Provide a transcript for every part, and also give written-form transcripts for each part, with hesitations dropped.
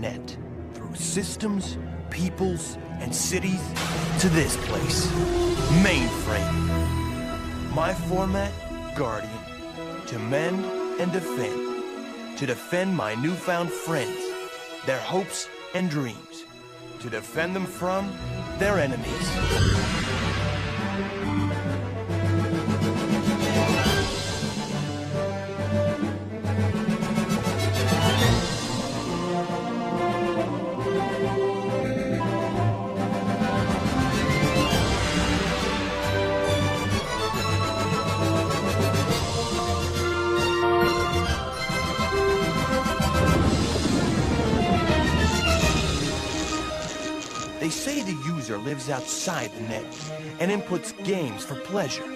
net. Through systems, peoples, and cities, to this place. Mainframe. My format, Guardian. To mend and defend. To defend my newfound friends. Their hopes and dreams. To defend them from their enemies. They say the user lives outside the net and inputs games for pleasure.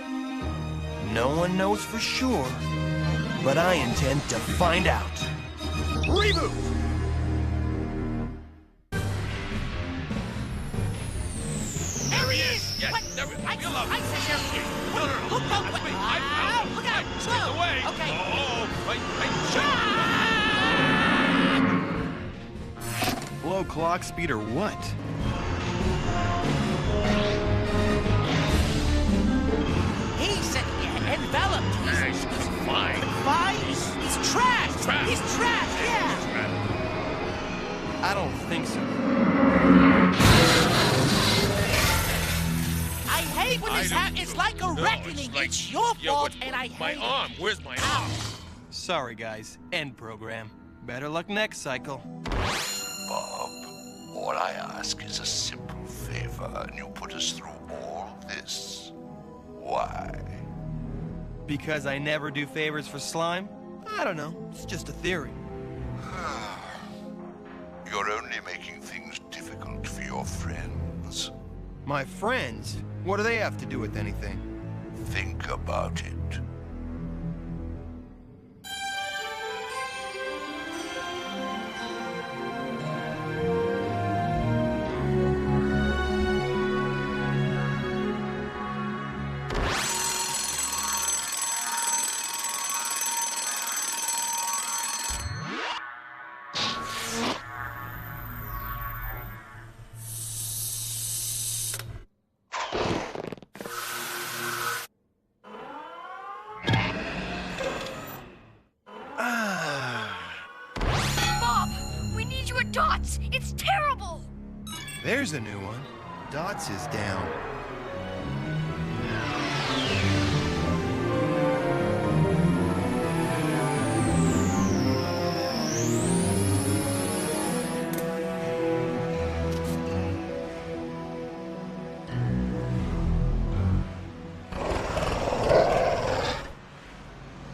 No one knows for sure, but I intend to find out. Reboot! There he is! Yes, What? there we go. I You love said there. No. Look, That's me. I found him. okay, Stay whoa. away. Okay. Oh, right. Low clock speed or what? He's enveloped. He's fine. Fine? He's trashed. Trashed. He's trashed, yeah. I don't think so. I hate when this happens. It's like a reckoning. It's your fault, and I hate my it. arm. Where's my arm? Sorry, guys. End program. Better luck next cycle. Bob, all I ask is a simple favor, and you put us through all this. Why? Because I never do favors for slime? I don't know. It's just a theory. You're only making things difficult for your friends. My friends? What do they have to do with anything? Think about it. Bob, we need you at Dots. It's terrible. There's a new one. Dots is down.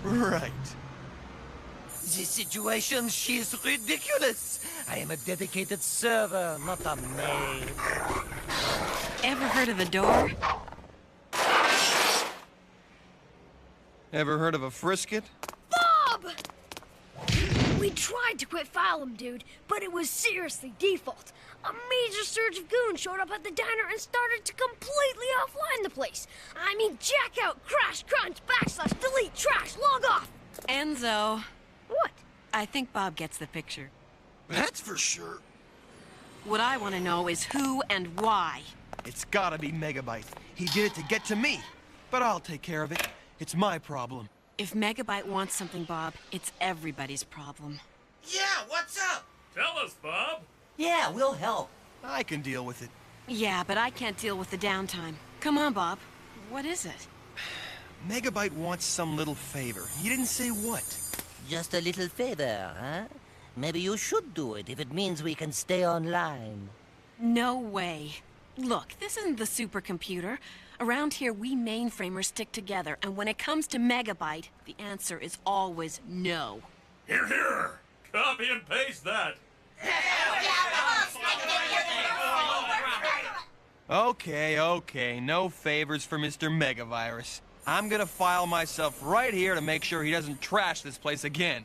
Right. This situation, she's ridiculous. I am a dedicated server, not a maid. Ever heard of the door? Ever heard of a frisket? Bob! We tried to quit Phylum, dude, but it was seriously default. A major surge of goons showed up at the diner and started to completely offline the place. I mean, jack out, crash, crunch, backslash, delete, trash, log off. Enzo, What? I think Bob gets the picture. That's for sure. What I want to know is who and why. It's gotta be Megabyte. He did it to get to me. But I'll take care of it. It's my problem. If Megabyte wants something, Bob, it's everybody's problem. Yeah, what's up? Tell us, Bob. Yeah, we'll help. I can deal with it. Yeah, but I can't deal with the downtime. Come on, Bob. What is it? Megabyte wants some little favor. He didn't say what. Just a little favor, huh? Maybe you should do it if it means we can stay online. No way. Look, this isn't the supercomputer. Around here, we mainframers stick together, and when it comes to Megabyte, the answer is always no. Here, here. Copy and paste that. Okay. No favors for Mr. Megavirus. I'm gonna file myself right here to make sure he doesn't trash this place again.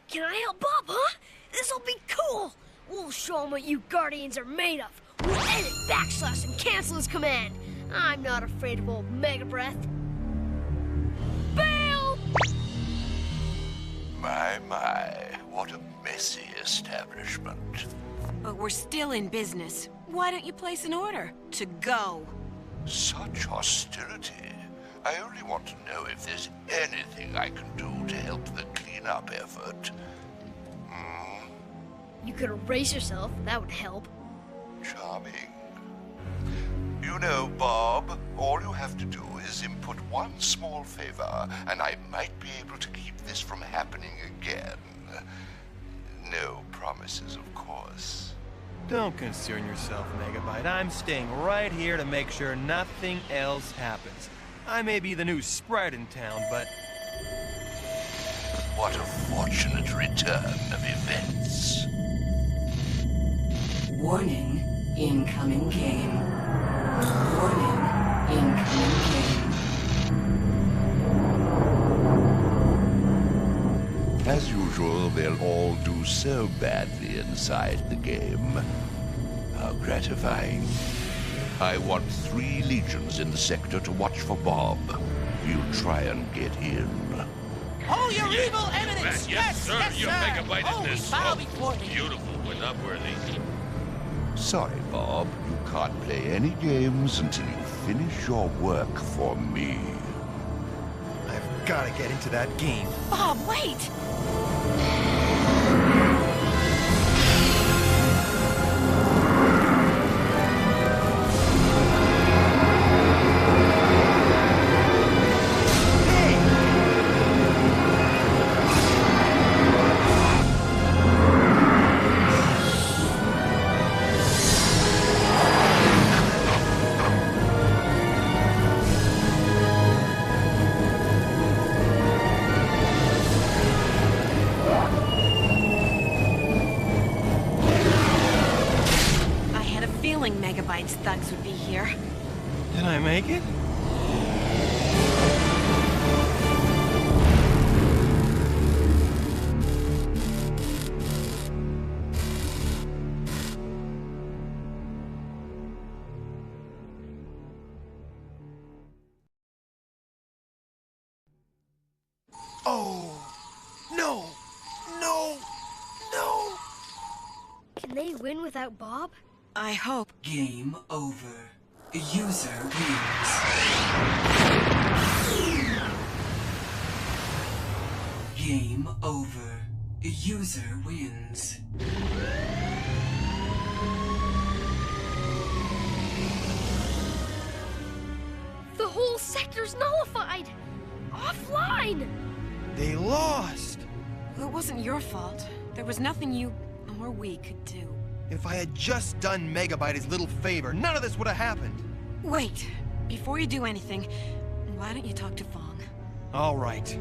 Can I help Bob, huh? This'll be cool. We'll show him what you Guardians are made of. We'll edit, backslash, and cancel his command. I'm not afraid of old Mega Breath. Bail! My, what a messy establishment. But we're still in business. Why don't you place an order? To go. Such hostility. I only want to know if there's anything I can do to help the cleanup effort. You could erase yourself. That would help. Charming. You know, Bob, all you have to do is input one small favor, and I might be able to keep this from happening again. No promises, of course. Don't concern yourself, Megabyte. I'm staying right here to make sure nothing else happens. I may be the new sprite in town, but... What a fortunate return of events. Warning, incoming game. Warning, incoming game. As usual, they'll all do so badly inside the game. How gratifying. I want 3 legions in the sector to watch for Bob. He'll try and get in. Oh, your evil eminence! Yes, sir. Your megabyte oh, is this. we bow before thee. Beautiful, but not worthy. Sorry, Bob. You can't play any games until you finish your work for me. I've got to get into that game. Bob, wait! Megabyte's thugs would be here. Did I make it? Oh, no, no, no. Can they win without Bob? I hope. Game over. User wins. Game over. User wins. The whole sector's nullified! Offline! They lost! It wasn't your fault. There was nothing you or we could do. If I had just done Megabyte his little favor, none of this would have happened. Wait. Before you do anything, why don't you talk to Fong? All right.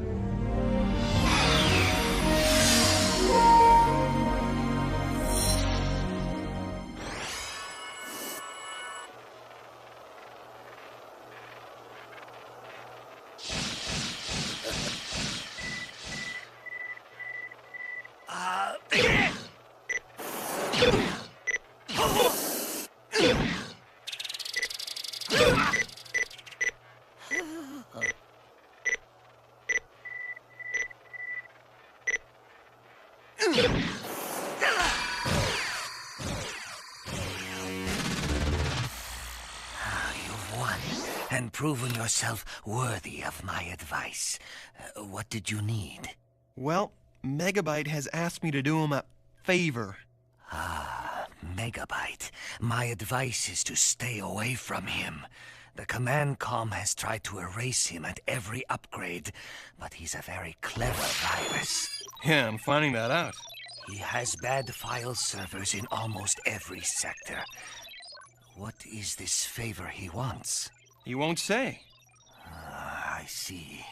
You've won and proven yourself worthy of my advice. What did you need? Well, Megabyte has asked me to do him a favor. Ah, Megabyte. My advice is to stay away from him. The command comm has tried to erase him at every upgrade, but he's a very clever virus. Yeah, I'm finding that out. He has bad file servers in almost every sector. What is this favor he wants? He won't say. I see.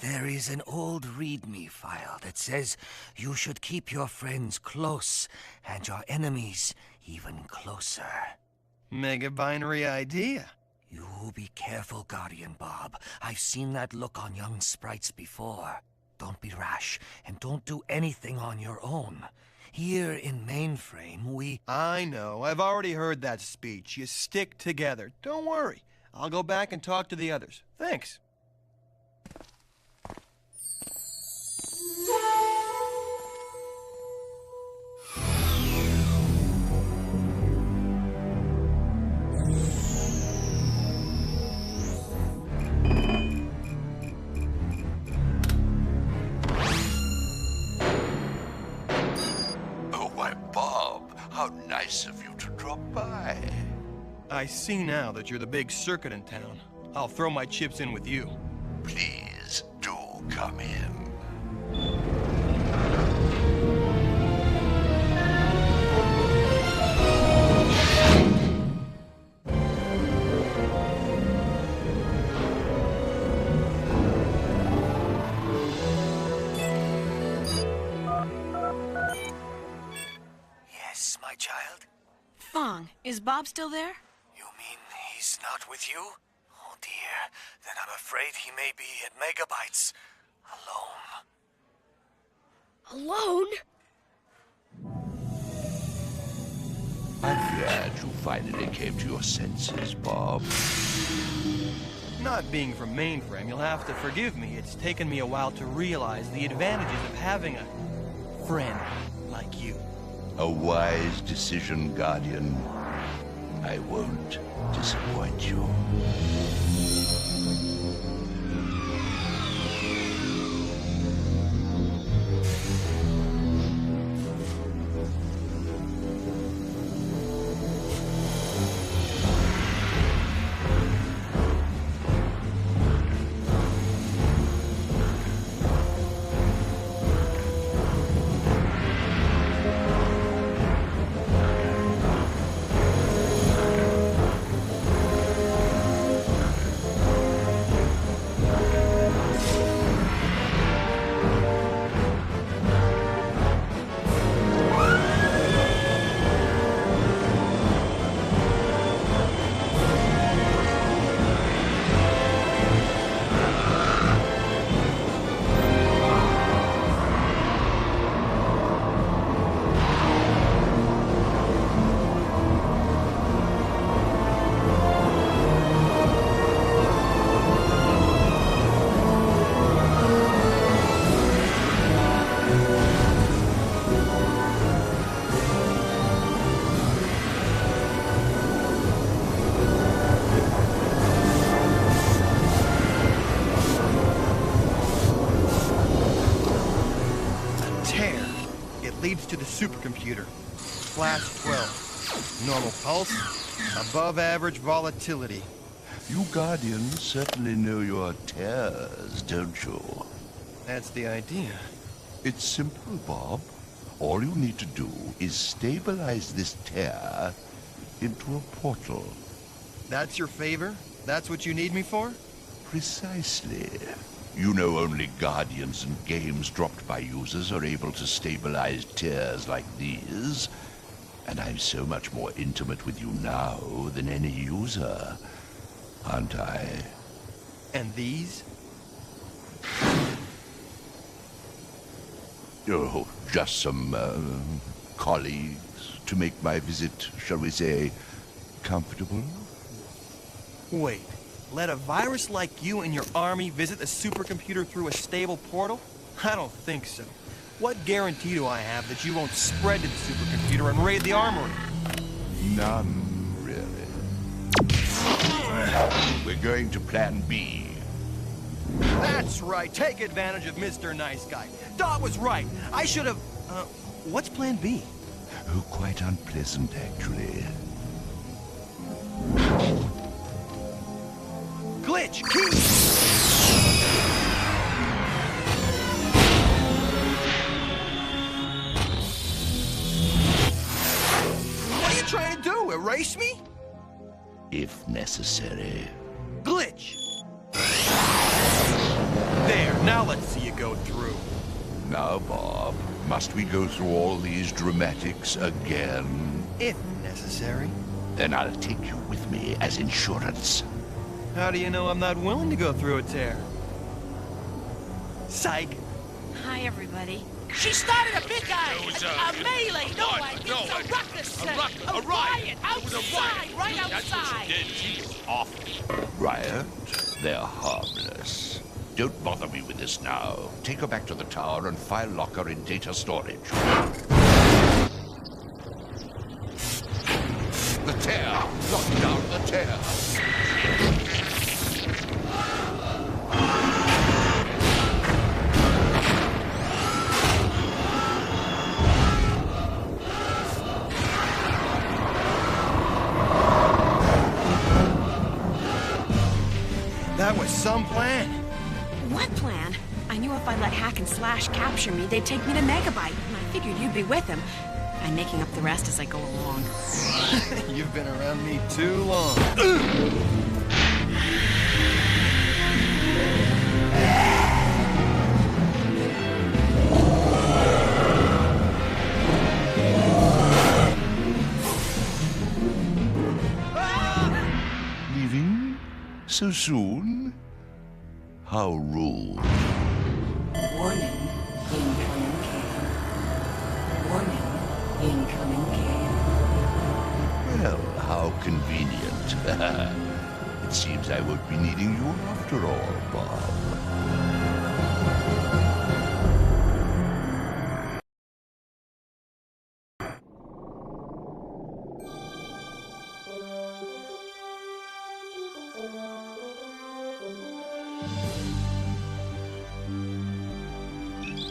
There is an old README file that says you should keep your friends close and your enemies even closer. Mega binary idea. You be careful, Guardian Bob. I've seen that look on young sprites before. Don't be rash, and don't do anything on your own. Here in Mainframe, we... I know. I've already heard that speech. You stick together. Don't worry. I'll go back and talk to the others. Thanks. nice of you to drop by. I see now that you're the big circuit in town. I'll throw my chips in with you. Please do come in. Yes, my child? Fong, is Bob still there? You mean he's not with you? Oh dear, then I'm afraid he may be at Megabytes. Alone. Alone? I'm glad you finally came to your senses, Bob. Not being from Mainframe, you'll have to forgive me. It's taken me a while to realize the advantages of having a friend like you. A wise decision, Guardian. I won't disappoint you. Leads to the supercomputer. Class 12. Normal pulse, above average volatility. You Guardians certainly know your tears, don't you? That's the idea. It's simple, Bob. All you need to do is stabilize this tear into a portal. That's your favor? That's what you need me for? Precisely. You know only Guardians and games dropped by users are able to stabilize tears like these. And I'm so much more intimate with you now than any user, aren't I? And these? Oh, just some colleagues to make my visit, shall we say, comfortable? Wait. Let a virus like you and your army visit the supercomputer through a stable portal? I don't think so. What guarantee do I have that you won't spread to the supercomputer and raid the armory? None, really. We're going to Plan B. That's right. Take advantage of Mr. Nice Guy. Dot was right. I should have... what's Plan B? Oh, quite unpleasant, actually. Glitch! Key! What are you trying to do? Erase me? If necessary. Glitch! There, now let's see you go through. Now, Bob, must we go through all these dramatics again? If necessary. Then I'll take you with me as insurance. How do you know I'm not willing to go through a tear? Psych. Hi, everybody. She started a big was a melee. a No, riot. it's a ruckus. A riot. Outside. It was a riot. Right That's what outside. she did. She was awful. Riot? They're harmless. Don't bother me with this now. Take her back to the tower and file lock her in data storage. The tear! Lock down the tear! capture me, they'd take me to Megabyte, and I figured you'd be with him. I'm making up the rest as I go along. You've been around me too long. Leaving so soon? How rude. Warning, incoming game. Warning, incoming game. Well, how convenient. It seems I won't be needing you after all, Bob.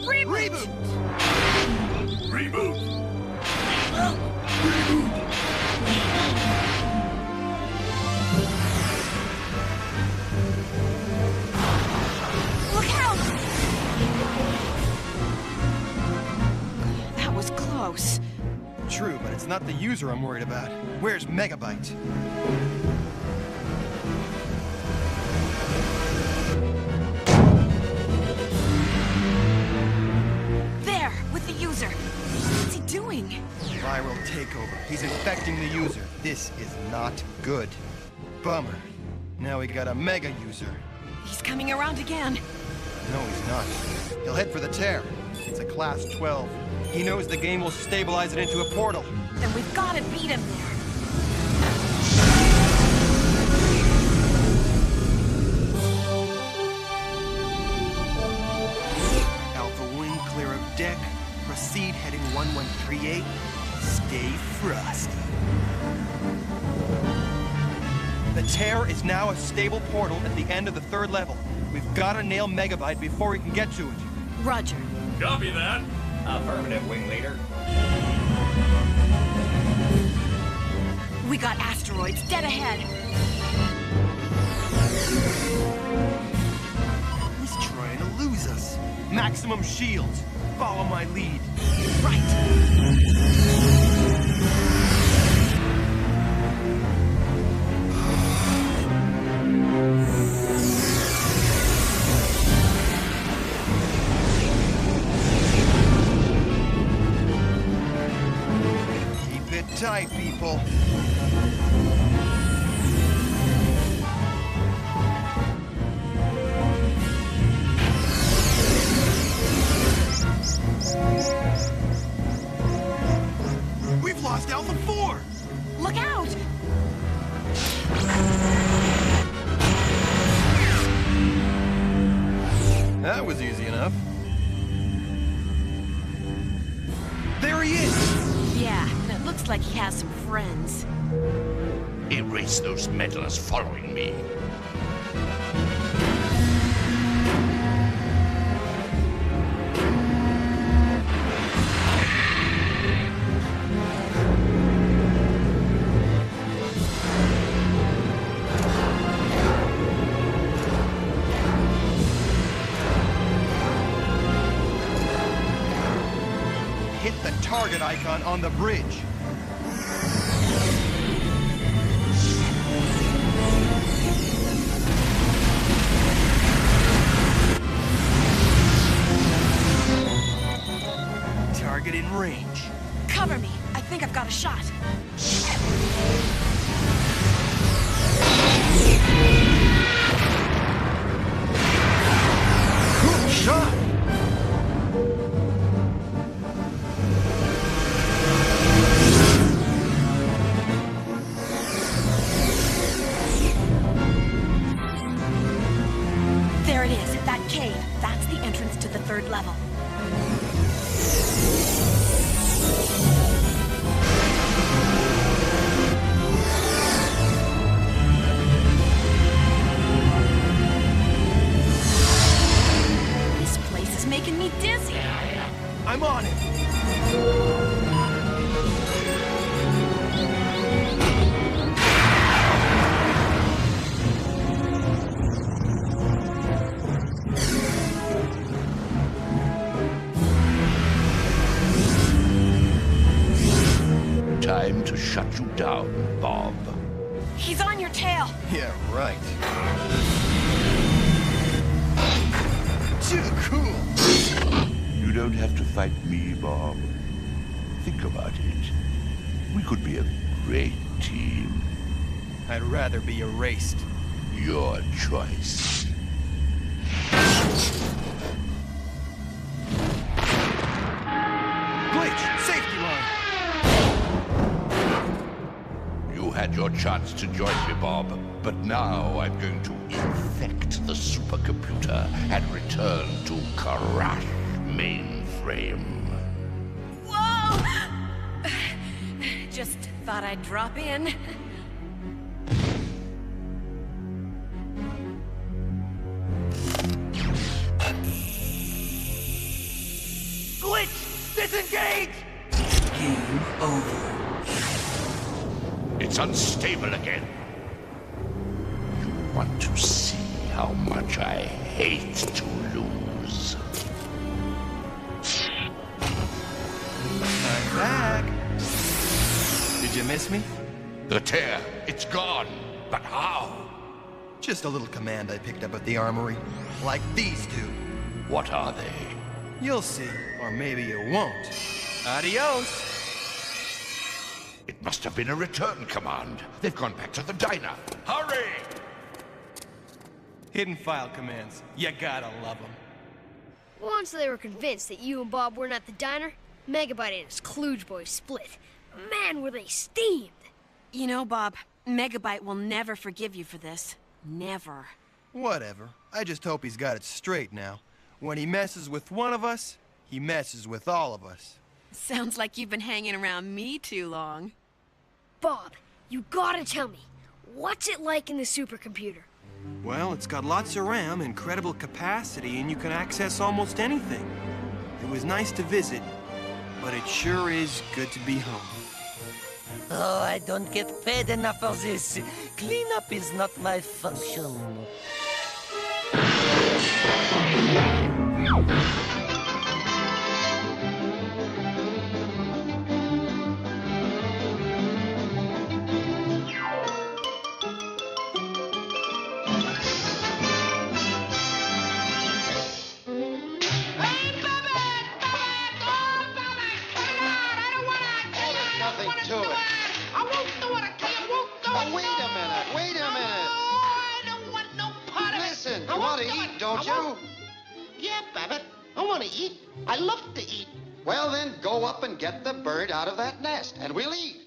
Reboot! Reboot! Look out! That was close. True, but it's not the user I'm worried about. Where's Megabyte? There, with the user. What's he doing? Viral takeover. He's infecting the user. This is not good. Bummer. Now we got a mega user. He's coming around again. No, he's not. He'll head for the tear. It's a class 12. He knows the game will stabilize it into a portal. Then we've got to beat him there. Alpha Wing clear of deck. Proceed heading 1138. Stay frosty. The tear is now a stable portal at the end of the 3rd level. We've got to nail Megabyte before we can get to it. Roger. Copy that. Affirmative, wing leader. We got asteroids dead ahead. He's trying to lose us. Maximum shields. Follow my lead. Keep it tight, people. We've lost Alpha 4! Look out! That was easy enough. There he is! Yeah, and it looks like he has some friends. Erase those meddlers following me. Hit the target icon on the bridge. Target in range. Cover me. I think I've got a shot. Good shot! There it is, that cave. That's the entrance to the 3rd level. This place is making me dizzy. I'm on it. time to shut you down, Bob. He's on your tail. Yeah, right. Too cool. You don't have to fight me, Bob. Think about it. We could be a great team. I'd rather be erased. Your choice. Glitch! Safety line! You had your chance to join me, Bob, but now I'm going to infect the supercomputer and return to crash mainframe. Whoa! Just thought I'd drop in. Glitch! Disengage! Game over. It's unstable again. You want to see how much I hate to lose. I'm back. Did you miss me? The tear, it's gone. But how? Just a little command I picked up at the armory. Like these two. What are they? You'll see, or maybe you won't. Adios! It must have been a return command. They've gone back to the diner. Hurry! Hidden file commands. You gotta love them. Once they were convinced that you and Bob weren't at the diner, Megabyte and his Klooge boys split. Man, were they steamed! You know, Bob, Megabyte will never forgive you for this. Never. Whatever. I just hope he's got it straight now. When he messes with one of us, he messes with all of us. Sounds like you've been hanging around me too long. Bob, you gotta tell me, what's it like in the supercomputer? Well, it's got lots of RAM, incredible capacity, and you can access almost anything. It was nice to visit, but it sure is good to be home. Oh, I don't get paid enough for this. Cleanup is not my function. Don't you? Yeah, Babbitt. I want to eat. I love to eat. Well, then go up and get the bird out of that nest, and we'll eat.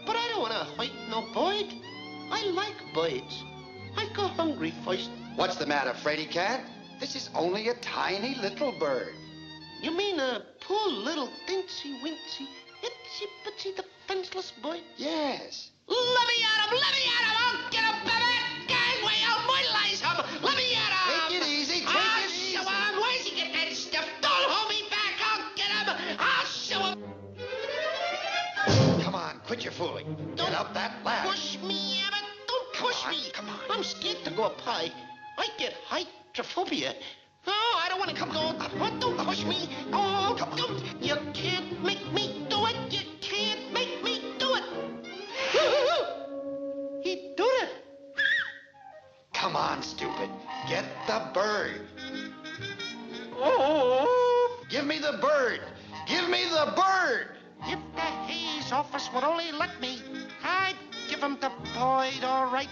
But I don't want to fight no bird. I like birds. I go hungry first. What's the matter, Freddy Cat? This is only a tiny little bird. You mean a poor little dincy-wincy, itsy-bitsy defenseless bird? Yes. Let me at him! Let me at him! I'll get him, Babbitt! Gangway, I'll mortalize him! Let me at him! Take it easy, take I'll it easy. show him! Where's he get that stuff? Don't hold me back! I'll get him! I'll show him! Come on, quit your fooling. Get up that ladder. Push me, Abbott! Don't push me! Come on. I'm scared to go up high. I get hydrophobia. No, I don't want to come on. Oh, don't push me. Oh, don't. You can't make me do it. You can't make me do it. He did it. Come on, stupid. Get the bird. Oh. Give me the bird. Give me the bird. If the Hayes office would only let me, I'd give him the bird, all right.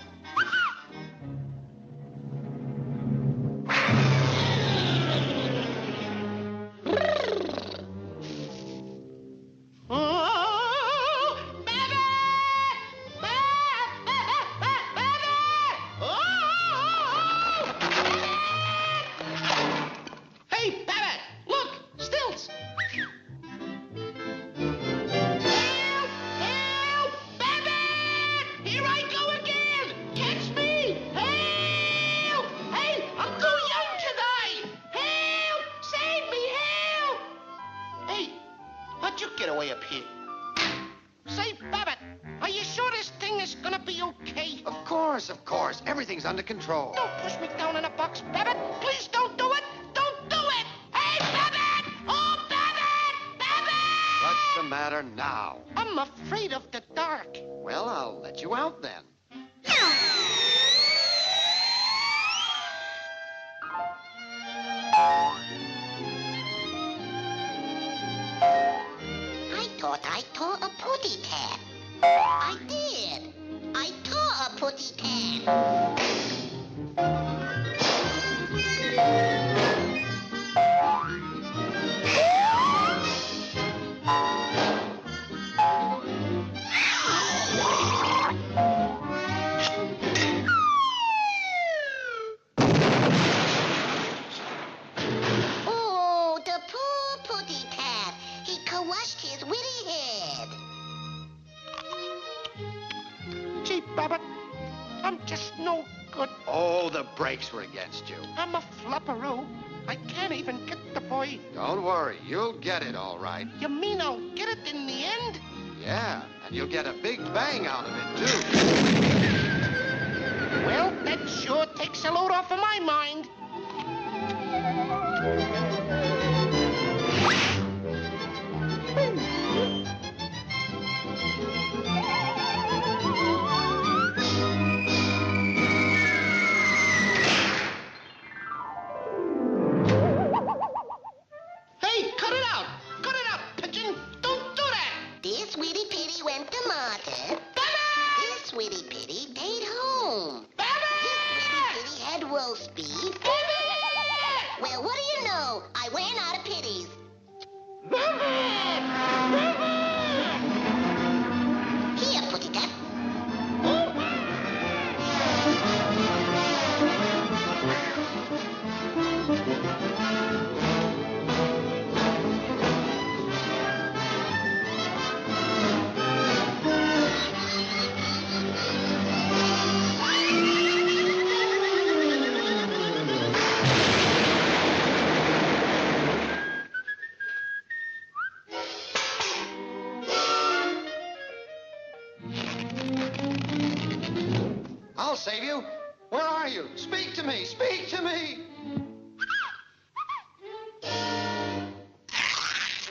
Of course. Everything's under control. Don't push me down in a box, Babbitt. Please don't do it. Don't do it. Hey, Babbitt! Oh, Babbitt! Babbitt! What's the matter now? I'm afraid of the dark. Well, I'll let you out then. I thought I tore a putty cat. I did. I tore a putty cat. Oh, the poor putty cat. He crushed his witty head. Gee, Babbitt, I'm just no good. Oh, the brakes were against you. I'm a flopperoo. I can't even get the boy. Don't worry, you'll get it all right. You mean I'll get it in the end? Yeah, and you'll get a big bang out of it, too. Well, that sure takes a load off of my mind. Hey, cut it out! Cut it out, pigeon! Don't do that! This witty pitty went to market. This witty pitty stayed home. This witty pitty had roast beef. Well, what do you know? I ran out of pitties. Here, putty cat. I'll save you. Where are you? Speak to me. Speak to me.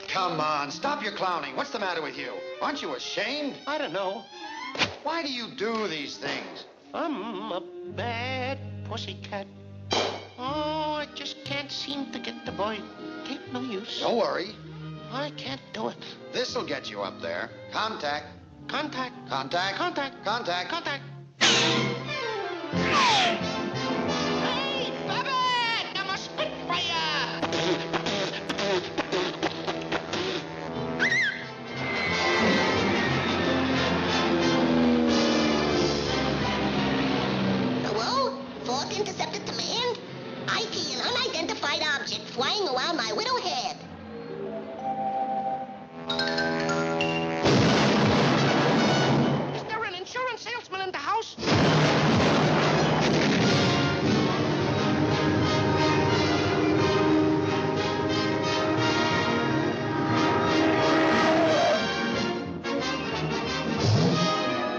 Come on, stop your clowning. What's the matter with you? Aren't you ashamed? I don't know. Why do you do these things? I'm a bad pussycat. Oh, I just can't seem to get the boy. Ain't no use. Don't worry. I can't do it. This'll get you up there. Contact. Contact. Contact. Contact. Contact. Contact. Hey, Babbitt! I'm a Spitfire! Hello? Fourth intercepted command? I see an unidentified object flying around my widow head. Is there an insurance salesman in the house?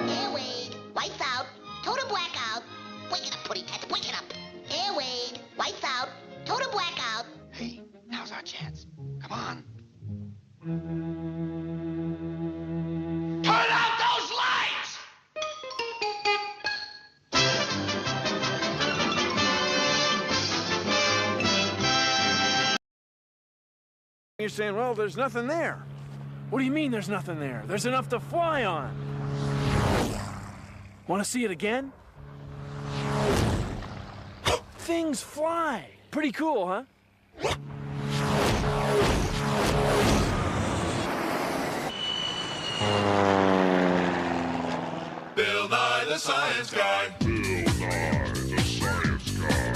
Airway, lights out, total blackout. Wake it up, putty cat, wake it up. Airway, lights out, total blackout. Hey, now's our chance. Come on. Turn out those lights! You're saying, well, there's nothing there. What do you mean there's nothing there? There's enough to fly on. Want to see it again? Things fly. Pretty cool, huh? Bill Nye the Science Guy. Bill Nye the Science Guy.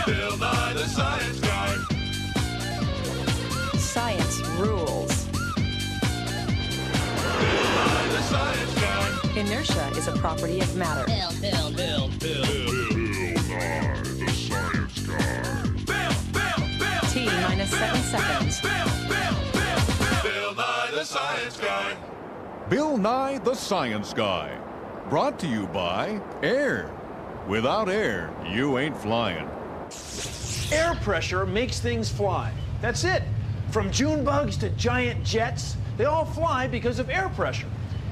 Bill Nye the Science Guy. Science rules. Bill Nye the Science Guy. Inertia is a property of matter. Bill Nye the Science Guy. T minus 7 seconds. Bill Nye the Science Guy. Bill Nye the Science Guy. Brought to you by Air. Without air, you ain't flying. Air pressure makes things fly. That's it. From June bugs to giant jets, they all fly because of air pressure.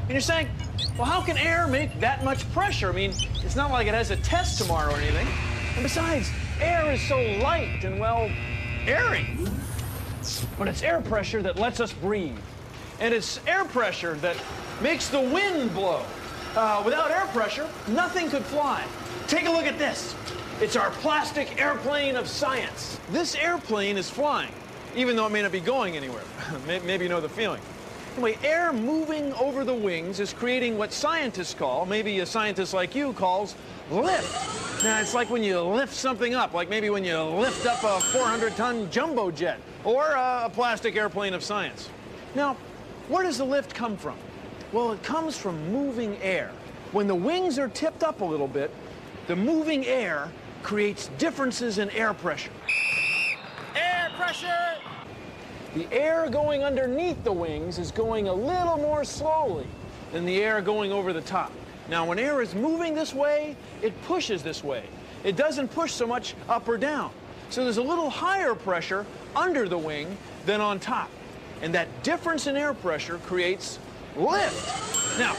And you're saying, well, how can air make that much pressure? I mean, it's not like it has a test tomorrow or anything. And besides, air is so light and, well, airy. But it's air pressure that lets us breathe. And it's air pressure that makes the wind blow. Without air pressure, nothing could fly. Take a look at this. It's our plastic airplane of science. This airplane is flying, even though it may not be going anywhere. Maybe you know the feeling. Anyway, air moving over the wings is creating what scientists call, maybe a scientist like you calls, lift. Now, it's like when you lift something up, like maybe when you lift up a 400-ton jumbo jet or a plastic airplane of science. Now, where does the lift come from? Well, it comes from moving air. When the wings are tipped up a little bit, the moving air creates differences in air pressure. Air pressure! The air going underneath the wings is going a little more slowly than the air going over the top. Now, when air is moving this way, it pushes this way. It doesn't push so much up or down. So there's a little higher pressure under the wing than on top. And that difference in air pressure creates lift. Now,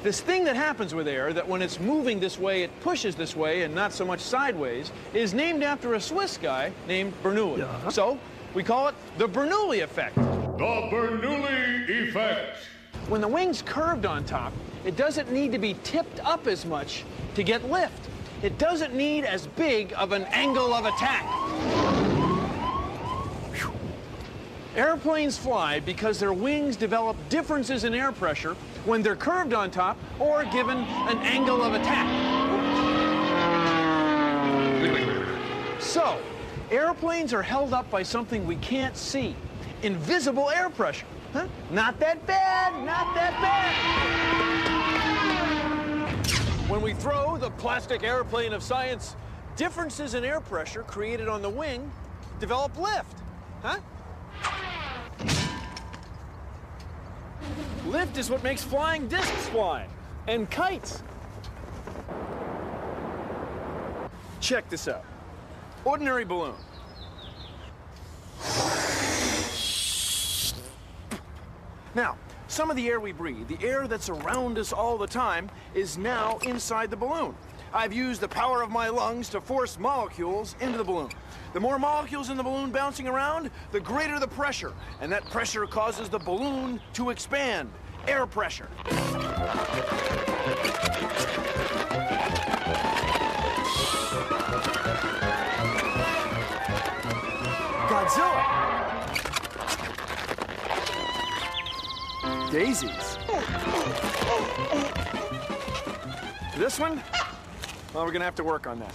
this thing that happens with air, that when it's moving this way, it pushes this way and not so much sideways, is named after a Swiss guy named Bernoulli. Yeah. So we call it the Bernoulli effect. The Bernoulli effect. When the wing's curved on top, it doesn't need to be tipped up as much to get lift. It doesn't need as big of an angle of attack. Whew. Airplanes fly because their wings develop differences in air pressure when they're curved on top or given an angle of attack. So, airplanes are held up by something we can't see. Invisible air pressure. Huh? Not that bad, not that bad. When we throw the plastic airplane of science, differences in air pressure created on the wing develop lift. Huh? Lift is what makes flying discs fly, and kites. Check this out. Ordinary balloon. Now, some of the air we breathe, the air that's around us all the time, is now inside the balloon. I've used the power of my lungs to force molecules into the balloon. The more molecules in the balloon bouncing around, the greater the pressure, and that pressure causes the balloon to expand. Air pressure. Godzilla. Daisies. This one? Well, we're gonna have to work on that.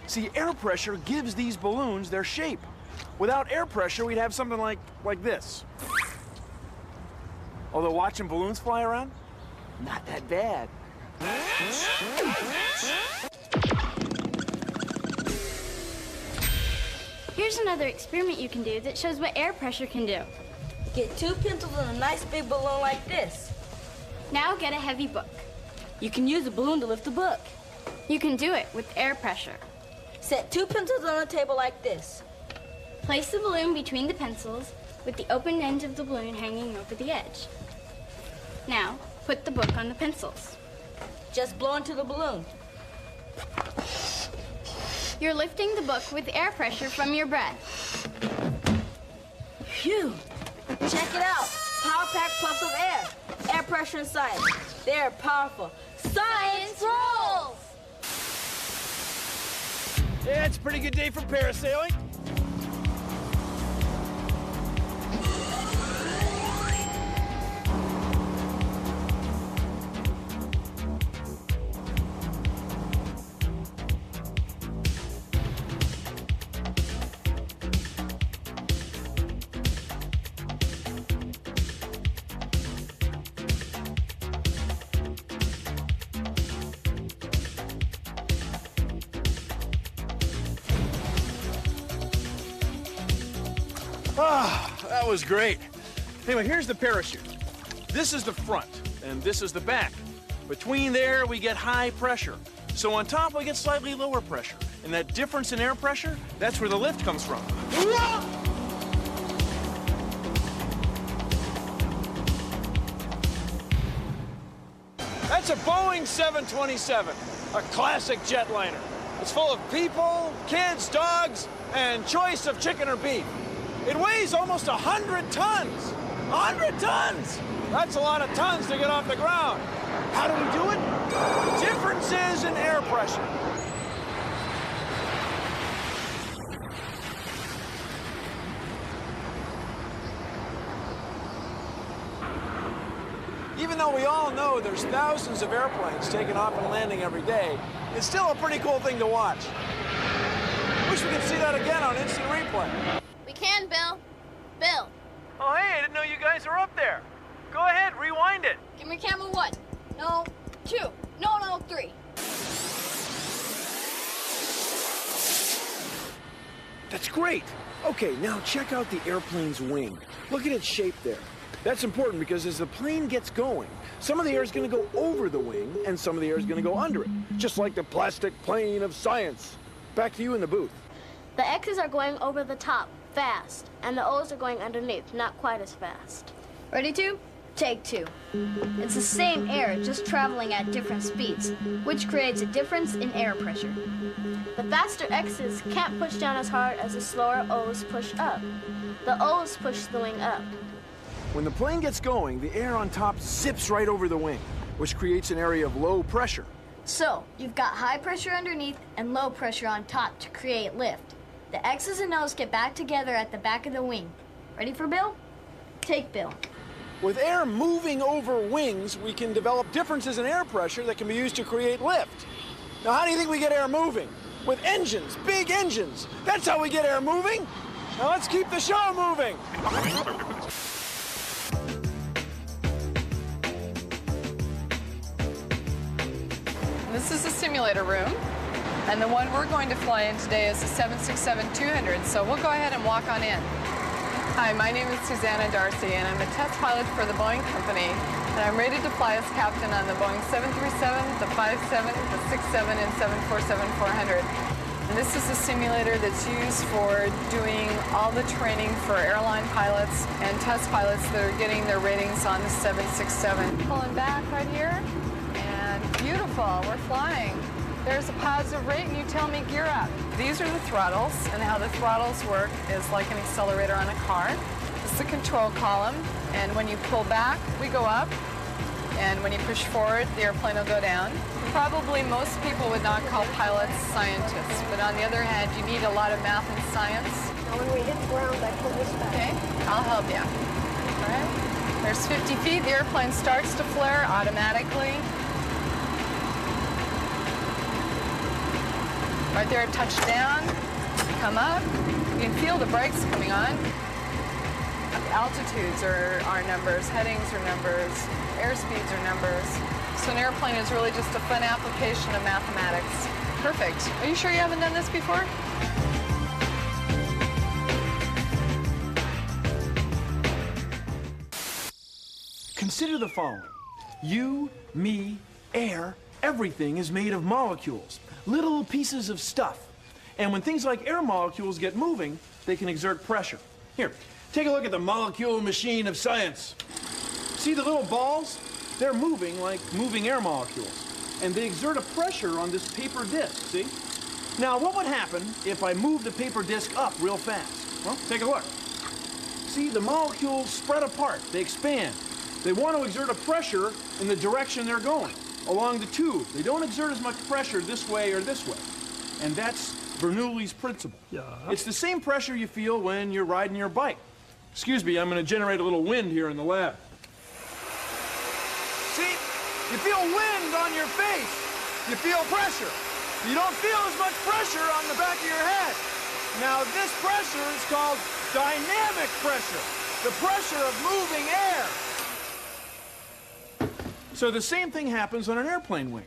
See, air pressure gives these balloons their shape. Without air pressure, we'd have something like this. Although watching balloons fly around, not that bad. Here's another experiment you can do that shows what air pressure can do. Get 2 pencils and a nice big balloon like this. Now get a heavy book. You can use a balloon to lift the book. You can do it with air pressure. Set 2 pencils on a table like this. Place the balloon between the pencils with the open end of the balloon hanging over the edge. Now, put the book on the pencils. Just blow into the balloon. You're lifting the book with air pressure from your breath. Phew! Check it out. Power-packed puffs of air. Air pressure and science. They're powerful. Science rules! Yeah, it's a pretty good day for parasailing. Ah, that was great. Anyway, here's the parachute. This is the front, and this is the back. Between there, we get high pressure. So on top, we get slightly lower pressure. And that difference in air pressure, that's where the lift comes from. That's a Boeing 727, a classic jetliner. It's full of people, kids, dogs, and choice of chicken or beef. It weighs almost 100 tons. 100 tons! That's a lot of tons to get off the ground. How do we do it? Differences in air pressure. Even though we all know there's thousands of airplanes taking off and landing every day, it's still a pretty cool thing to watch. Wish we could see that again on instant replay. We can, Bill. Bill. Oh, hey, I didn't know you guys are up there. Go ahead, rewind it. Give me camera 1. No, 2. No, 3. That's great. Okay, now check out the airplane's wing. Look at its shape there. That's important because as the plane gets going, some of the air is going to go over the wing and some of the air is going to go under it, just like the plastic plane of science. Back to you in the booth. The X's are going over the top, fast, and the O's are going underneath, not quite as fast. Ready to? Take 2. It's the same air, just traveling at different speeds, which creates a difference in air pressure. The faster X's can't push down as hard as the slower O's push up. The O's push the wing up. When the plane gets going, the air on top zips right over the wing, which creates an area of low pressure. So, you've got high pressure underneath and low pressure on top to create lift. The X's and O's get back together at the back of the wing. Ready for Bill? Take Bill. With air moving over wings, we can develop differences in air pressure that can be used to create lift. Now, how do you think we get air moving? With engines, big engines. That's how we get air moving. Now, let's keep the show moving. This is the simulator room, and the one we're going to fly in today is the 767-200, so we'll go ahead and walk on in. Hi, my name is Susanna Darcy, and I'm a test pilot for the Boeing company, and I'm rated to fly as captain on the Boeing 737, the 57, the 67, and 747-400. And this is a simulator that's used for doing all the training for airline pilots and test pilots that are getting their ratings on the 767. Pulling back right here. Beautiful, we're flying. There's a positive rate and you tell me gear up. These are the throttles, and how the throttles work is like an accelerator on a car. This is the control column, and when you pull back, we go up, and when you push forward, the airplane will go down. Probably most people would not call pilots scientists, but on the other hand, you need a lot of math and science. Now when we hit the ground, I pull this back. Okay, I'll help you. All right, there's 50 feet, the airplane starts to flare automatically. Right there at touchdown, come up. You can feel the brakes coming on. Altitudes are numbers, headings are numbers, airspeeds are numbers. So an airplane is really just a fun application of mathematics. Perfect. Are you sure you haven't done this before? Consider the following. You, me, air, everything is made of molecules. Little pieces of stuff. And when things like air molecules get moving, they can exert pressure. Here, take a look at the molecule machine of science. See the little balls? They're moving like moving air molecules. And they exert a pressure on this paper disc, see? Now, what would happen if I moved the paper disc up real fast? Well, take a look. See, the molecules spread apart. They expand. They want to exert a pressure in the direction they're going. Along the tube. They don't exert as much pressure this way or this way. And that's Bernoulli's principle. Yeah. It's the same pressure you feel when you're riding your bike. Excuse me, I'm going to generate a little wind here in the lab. See? You feel wind on your face. You feel pressure. You don't feel as much pressure on the back of your head. Now, this pressure is called dynamic pressure. The pressure of moving air. So the same thing happens on an airplane wing.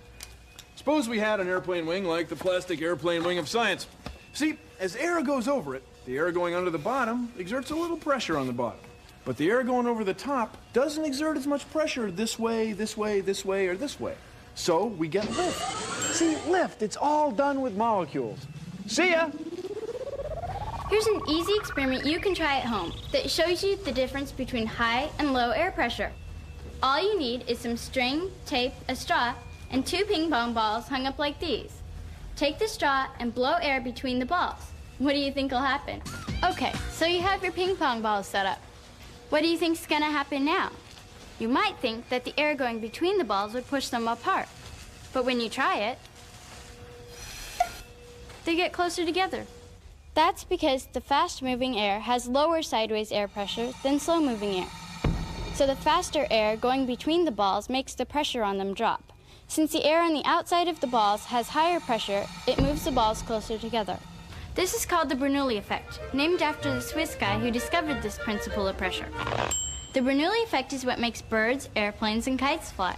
Suppose we had an airplane wing like the plastic airplane wing of science. See, as air goes over it, the air going under the bottom exerts a little pressure on the bottom. But the air going over the top doesn't exert as much pressure this way, this way, this way, or this way. So we get lift. See, lift, it's all done with molecules. See ya! Here's an easy experiment you can try at home that shows you the difference between high and low air pressure. All you need is some string, tape, a straw, and 2 ping pong balls hung up like these. Take the straw and blow air between the balls. What do you think will happen? Okay, so you have your ping pong balls set up. What do you think's gonna happen now? You might think that the air going between the balls would push them apart. But when you try it, they get closer together. That's because the fast-moving air has lower sideways air pressure than slow-moving air. So the faster air going between the balls makes the pressure on them drop. Since the air on the outside of the balls has higher pressure, it moves the balls closer together. This is called the Bernoulli effect, named after the Swiss guy who discovered this principle of pressure. The Bernoulli effect is what makes birds, airplanes, and kites fly.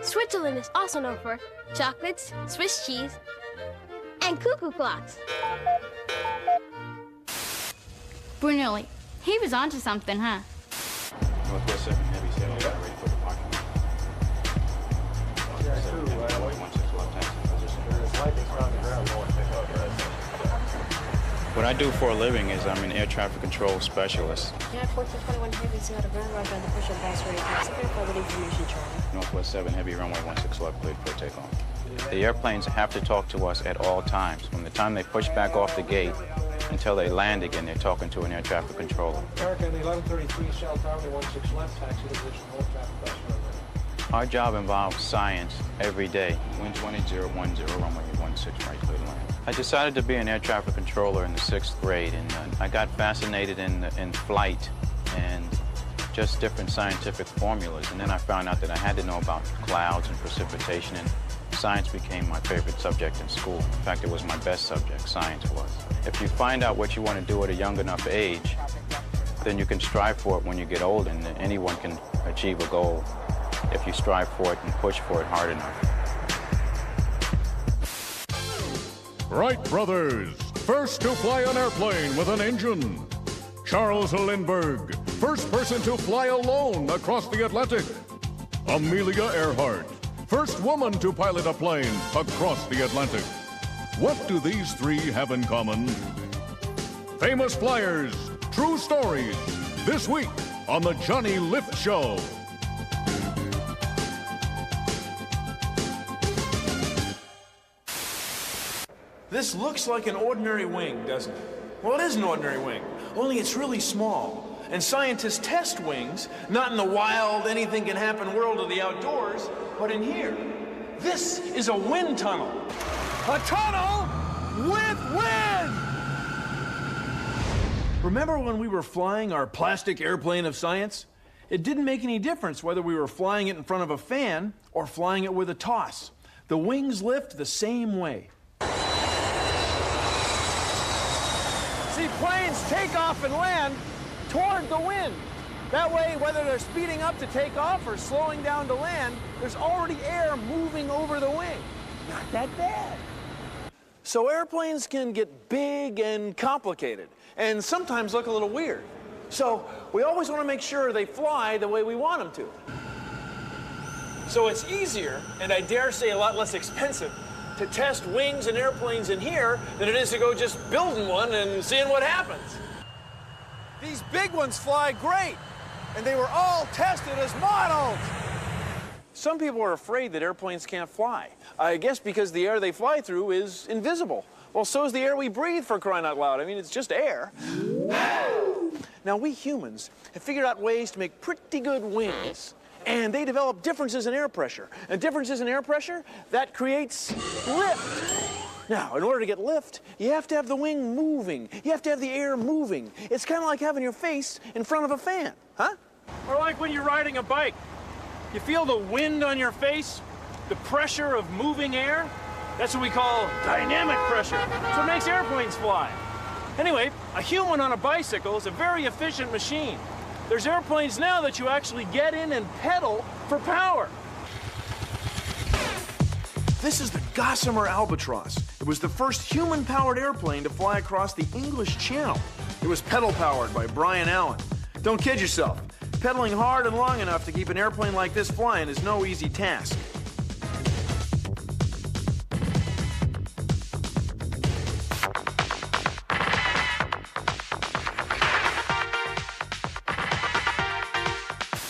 Switzerland is also known for chocolates, Swiss cheese, and cuckoo clocks. Bernoulli. He was onto something, huh? Northwest 7 Heavy said all that ready for the parking lot. Northwest 7 Heavy, runway 16 left taxi position. There's lightning around the ground. What I do for a living is I'm an air traffic control specialist. Yeah, 1421 Heavy, see how the ground roger on the push-up boss rate. Second forward information, Charlie. Northwest 7 Heavy, runway 16 left, cleared for takeoff. The airplanes have to talk to us at all times. From the time they push back off the gate until they land again, they're talking to an air traffic controller. American 1133 Shell Tower, 16 left, taxi to position, hold traffic bus runway. Our job involves science every day. Wind 2010, runway 16 right, clear to land. I decided to be an air traffic controller in the 6th grade, and I got fascinated in flight and just different scientific formulas. And then I found out that I had to know about clouds and precipitation, and science became my favorite subject in school. In fact, it was my best subject, science was. If you find out what you want to do at a young enough age, then you can strive for it when you get old, and anyone can achieve a goal if you strive for it and push for it hard enough. Wright brothers, first to fly an airplane with an engine. Charles Lindbergh, first person to fly alone across the Atlantic. Amelia Earhart, first woman to pilot a plane across the Atlantic. What do these 3 have in common? Famous flyers, true stories, this week on the Johnny Lift Show. This looks like an ordinary wing, doesn't it? Well, it is an ordinary wing, only it's really small. And scientists test wings, not in the wild, anything-can-happen world of the outdoors, but in here. This is a wind tunnel. A tunnel with wind! Remember when we were flying our plastic airplane of science? It didn't make any difference whether we were flying it in front of a fan or flying it with a toss. The wings lift the same way. See, planes take off and land toward the wind. That way, whether they're speeding up to take off or slowing down to land, there's already air moving over the wing. Not that bad. So airplanes can get big and complicated, and sometimes look a little weird. So we always want to make sure they fly the way we want them to. So it's easier, and I dare say a lot less expensive, to test wings and airplanes in here than it is to go just building one and seeing what happens. These big ones fly great, and they were all tested as models. Some people are afraid that airplanes can't fly. I guess because the air they fly through is invisible. Well, so is the air we breathe, for crying out loud. I mean, it's just air. Now, we humans have figured out ways to make pretty good wings. And they develop differences in air pressure. And differences in air pressure, that creates lift. Now, in order to get lift, you have to have the wing moving. You have to have the air moving. It's kind of like having your face in front of a fan, huh? Or like when you're riding a bike. You feel the wind on your face, the pressure of moving air. That's what we call dynamic pressure. That's what makes airplanes fly. Anyway, a human on a bicycle is a very efficient machine. There's airplanes now that you actually get in and pedal for power. This is the Gossamer Albatross. It was the first human-powered airplane to fly across the English Channel. It was pedal-powered by Brian Allen. Don't kid yourself. Pedaling hard and long enough to keep an airplane like this flying is no easy task.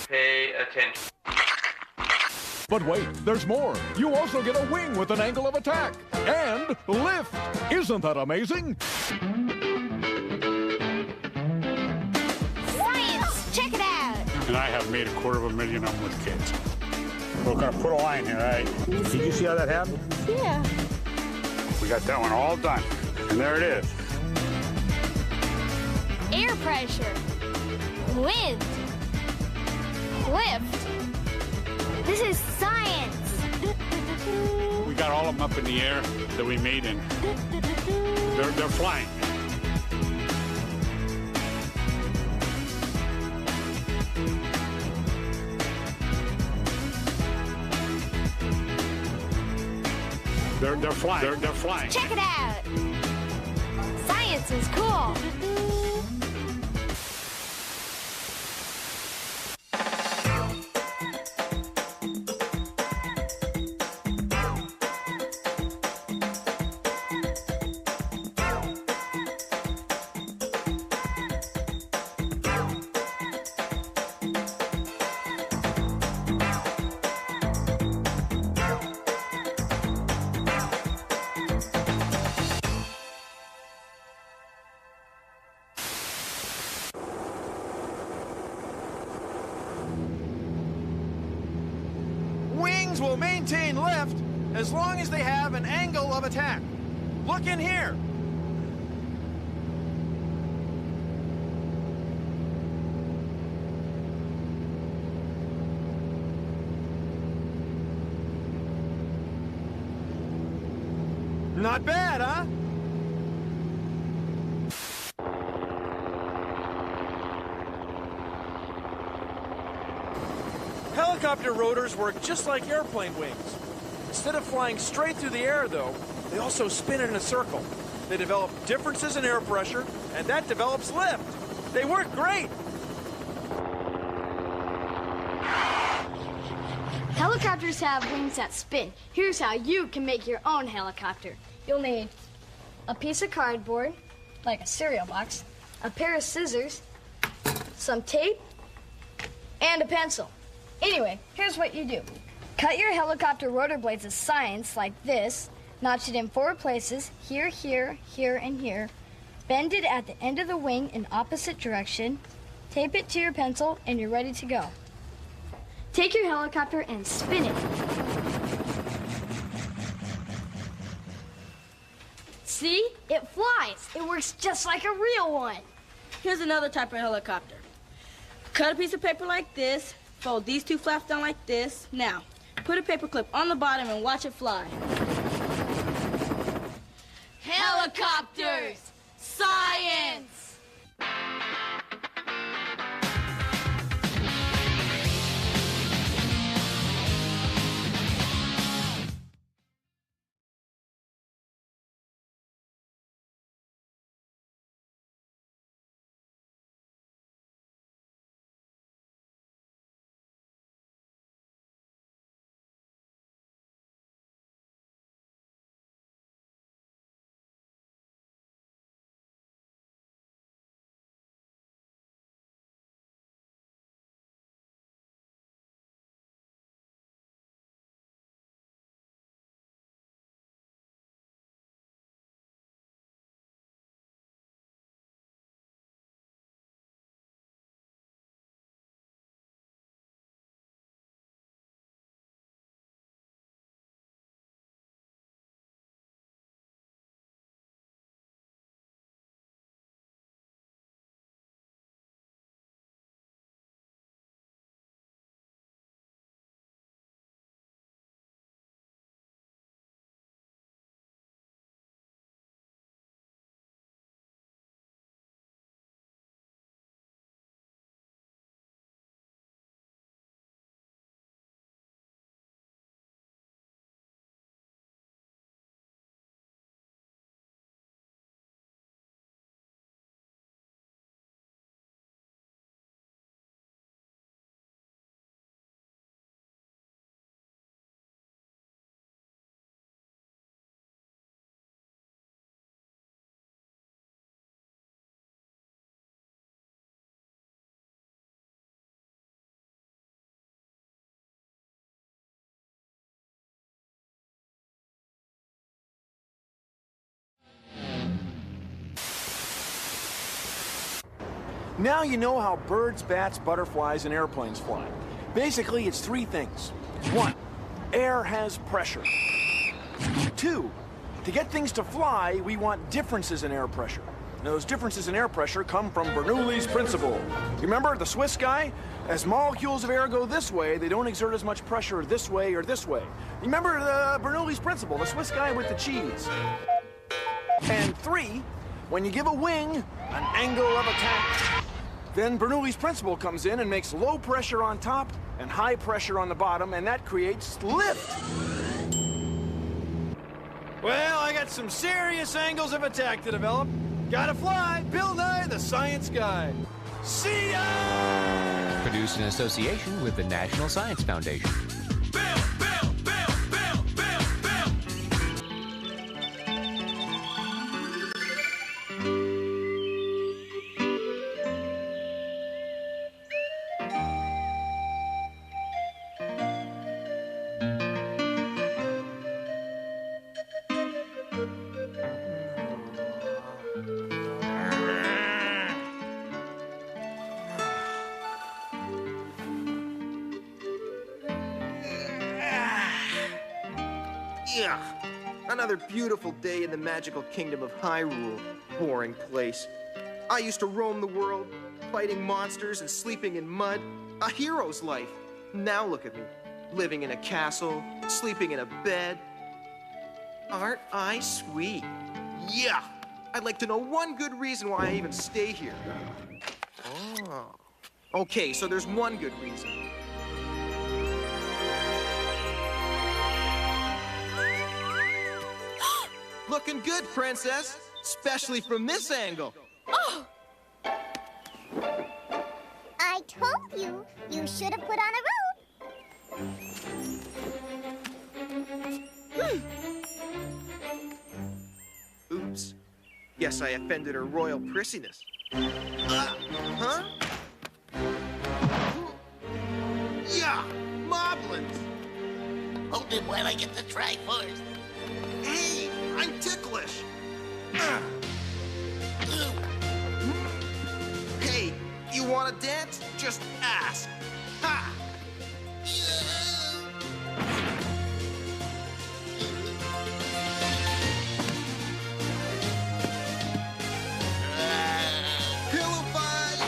Pay Attention. But wait, there's more. You also get a wing with an angle of attack. And lift. Isn't that amazing? Science! Check it out! And I have made $250,000 of them with kids. We're going to put a line here, all right? Did you see how that happened? Yeah. We got that one all done. And there it is. Air pressure. Wind. Lift. This is science. We got all of them up in the air that we made, and they're flying. They're flying. They're flying. Check it out! Science is cool! Wings will maintain lift as long as they have an angle of attack. Look in here. Not bad, huh? Helicopter rotors work just like airplane wings. Instead of flying straight through the air, though, they also spin in a circle. They develop differences in air pressure, and that develops lift. They work great. Helicopters have wings that spin. Here's how you can make your own helicopter. You'll need a piece of cardboard, like a cereal box, a pair of scissors, some tape, and a pencil. Anyway, here's what you do. Cut your helicopter rotor blades as science, like this, notch it in 4 places, here, here, here, and here, bend it at the end of the wing in opposite direction, tape it to your pencil, and you're ready to go. Take your helicopter and spin it. See? It flies. It works just like a real one. Here's another type of helicopter. Cut a piece of paper like this, fold these 2 flaps down like this. Now, put a paper clip on the bottom and watch it fly. Helicopters! Science! Now you know how birds, bats, butterflies, and airplanes fly. Basically, it's three things. 1, air has pressure. 2, to get things to fly, we want differences in air pressure. Now, those differences in air pressure come from Bernoulli's principle. You remember the Swiss guy? As molecules of air go this way, they don't exert as much pressure this way or this way. Remember Bernoulli's principle, the Swiss guy with the cheese. And 3, when you give a wing an angle of attack, then Bernoulli's principle comes in and makes low pressure on top and high pressure on the bottom, and that creates lift. Well, I got some serious angles of attack to develop. Gotta fly, Bill Nye the Science Guy. See ya! Produced in association with the National Science Foundation. Ugh. Another beautiful day in the magical kingdom of Hyrule. Boring place. I used to roam the world, fighting monsters and sleeping in mud. A hero's life. Now look at me, living in a castle, sleeping in a bed. Aren't I sweet? Yeah! I'd like to know one good reason why I even stay here. Oh. Okay, so there's one good reason. Looking good, Princess. Especially from this angle. Oh! I told you, you should have put on a robe. Oops. Guess I offended her royal prissiness. Huh? Yeah! Moblins! Hold it while I get the Triforce. Hey! I'm ticklish! Hey, you want to dance? Just ask. Ha! Pillow fight!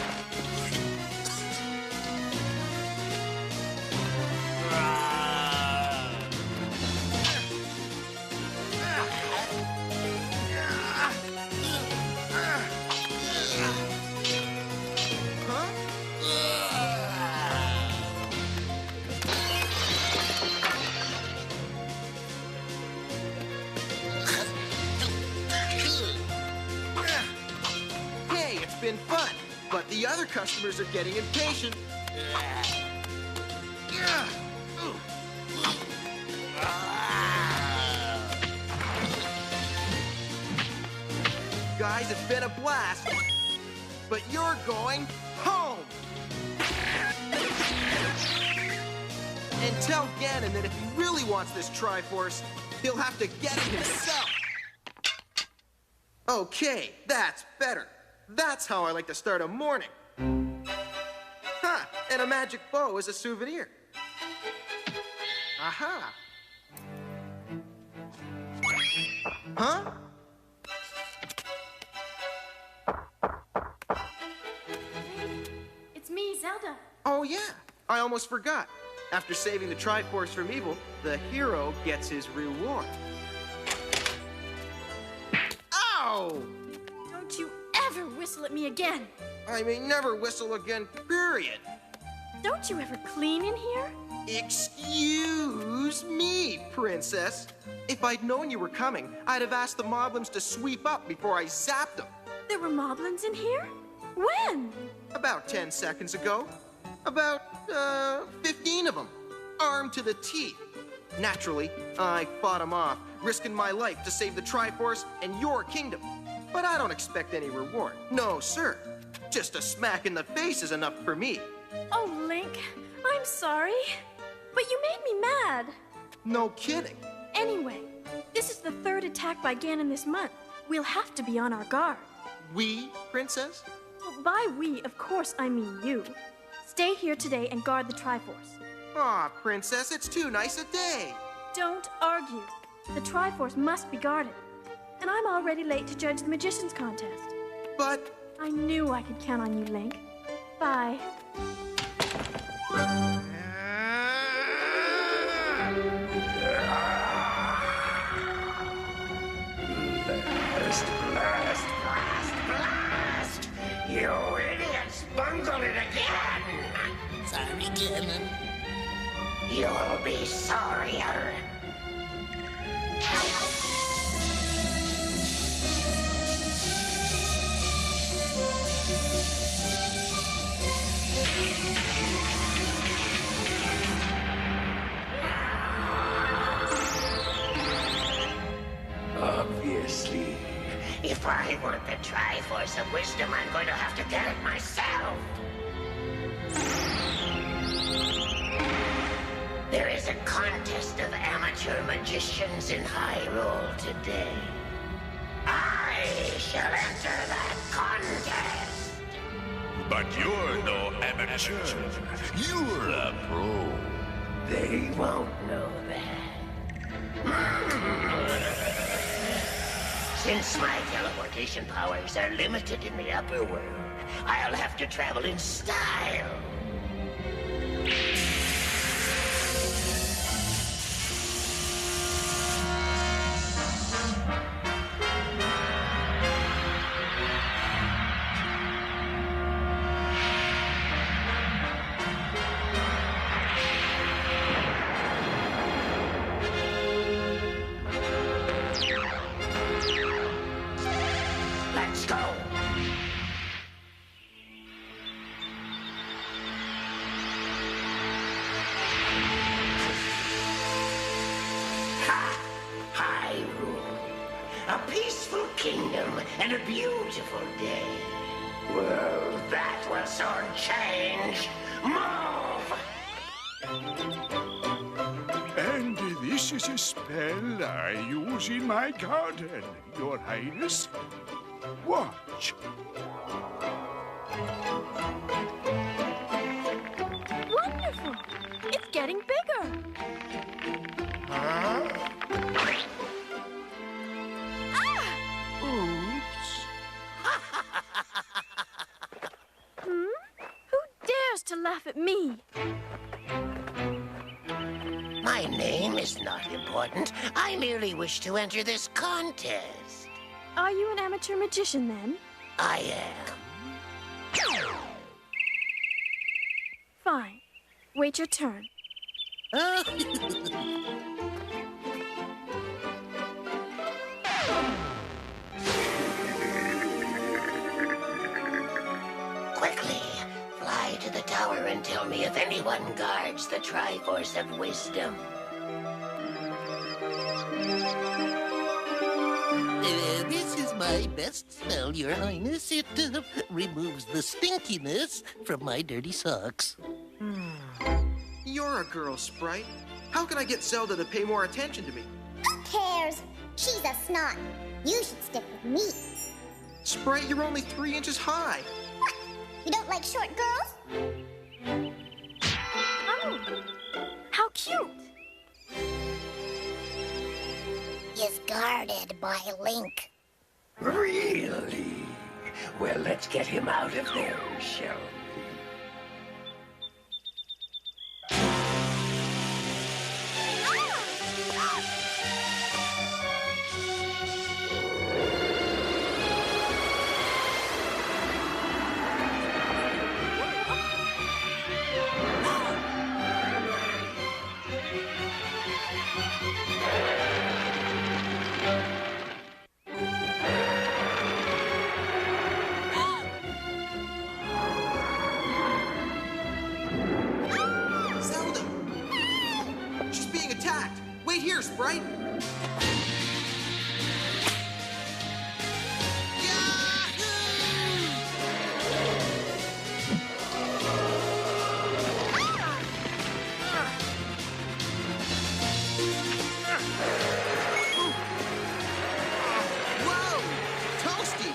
Hey, it's been fun, but the other customers are getting impatient. Guys, it's been a blast, but you're going home. And tell Ganon that if he really wants this Triforce, he'll have to get it himself. Okay, that's better. That's how I like to start a morning. Huh, and a magic bow as a souvenir. Aha. Huh? It's me, Zelda. Oh, yeah. I almost forgot. After saving the Triforce from evil, the hero gets his reward. Ow! Don't you ever whistle at me again. I may never whistle again, period. Don't you ever clean in here? Excuse me, Princess. If I'd known you were coming, I'd have asked the Moblins to sweep up before I zapped them. There were Moblins in here? When? About 10 seconds ago. About, 15 of them. Armed to the teeth. Naturally, I fought them off, risking my life to save the Triforce and your kingdom. But I don't expect any reward. No, sir. Just a smack in the face is enough for me. Oh, Link, I'm sorry. But you made me mad. No kidding. Anyway, this is the third attack by Ganon this month. We'll have to be on our guard. We, Princess? by we, of course I mean you. Stay here today and guard the Triforce. Aw, Princess, it's too nice a day. Don't argue. The Triforce must be guarded. And I'm already late to judge the Magician's contest. But... I knew I could count on you, Link. Bye. Blast! You idiots bungled it again! Sorry, Ganon. You'll be sorrier. Obviously. If I want the Triforce of Wisdom, I'm going to have to get it myself. There is a contest of amateur magicians in Hyrule today. I shall enter that contest. But you're no amateur. You're a pro. They won't know that. Since my teleportation powers are limited in the upper world, I'll have to travel in style. Let's go. Ha! Hyrule. A peaceful kingdom and a beautiful day. Well, that will soon change. Move! And this is a spell I use in my garden, Your Highness. Watch. Wonderful! It's getting bigger. Huh? Oops. Who dares to laugh at me? My name is not important. I merely wish to enter this contest. Are you an amateur magician, then? I am. Fine. Wait your turn. Quickly, fly to the tower and tell me if anyone guards the Triforce of Wisdom. This is my best spell, Your Highness. It removes the stinkiness from my dirty socks. You're a girl, Sprite. How can I get Zelda to pay more attention to me? Who cares? She's a snot. You should stick with me. Sprite, you're only 3 inches high. What? You don't like short girls? Oh, how cute! Is guarded by Link. Really? Well, let's get him out of there, shall we? Zelda! She's being attacked. Wait here, Sprite. Whoa! Toasty!